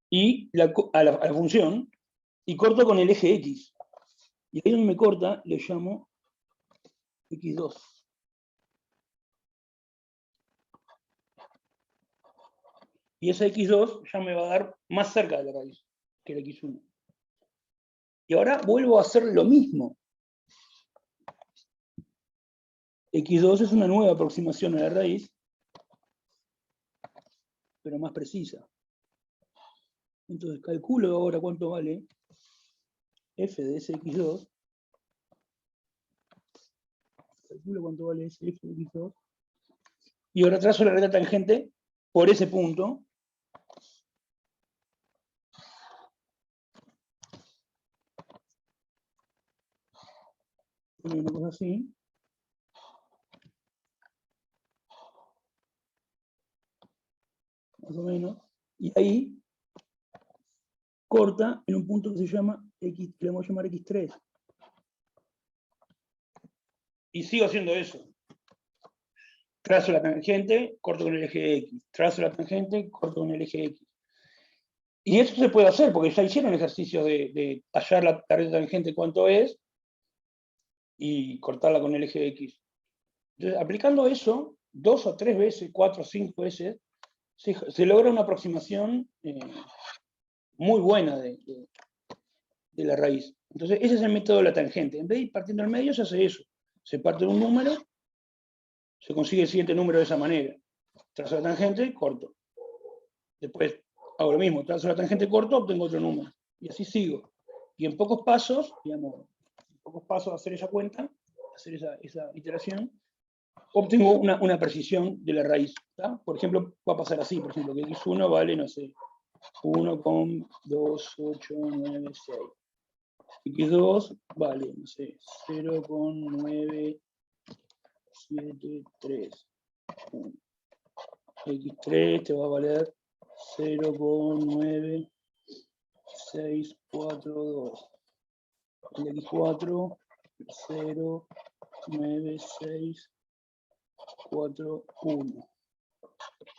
Y a la función. Y corto con el eje x. Y ahí donde me corta, le llamo x2. Y esa x2 ya me va a dar más cerca de la raíz que el x1. Y ahora vuelvo a hacer lo mismo. x2 es una nueva aproximación a la raíz, pero más precisa. Entonces calculo ahora cuánto vale f de ese x2. Calculo cuánto vale ese f de x2. Y ahora trazo la recta tangente por ese punto. Una cosa así. Más o menos. Y ahí corta en un punto que se llama x, que le vamos a llamar x3. Y sigo haciendo eso. Trazo la tangente, corto con el eje X. Trazo la tangente, corto con el eje X. Y eso se puede hacer, porque ya hicieron ejercicios de hallar la red tangente cuánto es, y cortarla con el eje X. Entonces, aplicando eso, 2 o 3 veces, 4 o 5 veces, se logra una aproximación muy buena de la raíz. Entonces, ese es el método de la tangente. En vez de ir partiendo al medio, se hace eso. Se parte de un número, se consigue el siguiente número de esa manera. Trazo la tangente, corto. Después hago lo mismo, trazo la tangente, corto, obtengo otro número. Y así sigo. Y en pocos pasos, digamos, de hacer esa cuenta, hacer esa iteración, obtengo una precisión de la raíz. ¿Tá? Por ejemplo, va a pasar así, por ejemplo, que x1 vale, no sé, 1,28996. x2 vale, no sé, 0,973. x3 te va a valer 0,9642. El x4, 0,9641.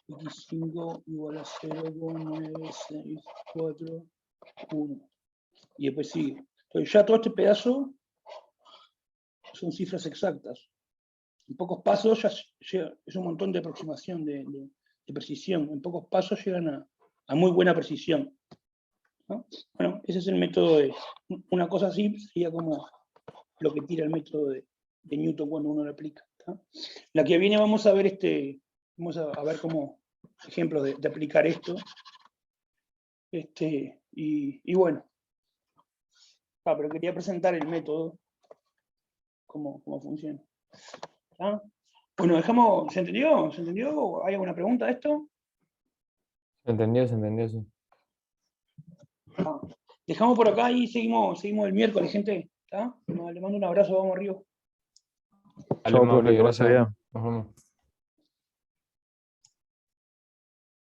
x5 igual a 0,9641. Y después sigue. Entonces ya todo este pedazo son cifras exactas. En pocos pasos ya es un montón de aproximación, de precisión. En pocos pasos llegan a muy buena precisión, ¿no? Bueno, ese es el método de... Una cosa así sería como lo que tira el método de Newton cuando uno lo aplica. ¿Tá? La que viene vamos a ver vamos a ver como ejemplos de aplicar esto. Y bueno. Pero quería presentar el método, cómo funciona. ¿Tá? Bueno, dejamos, ¿se entendió? ¿Se entendió? ¿Hay alguna pregunta de esto? Se entendió, sí. Dejamos por acá y seguimos el miércoles, gente. ¿Tá? Le mando un abrazo, vamos arriba. Dale, Chao, Mauri, profe, que pase gracias. bien. Nos vemos.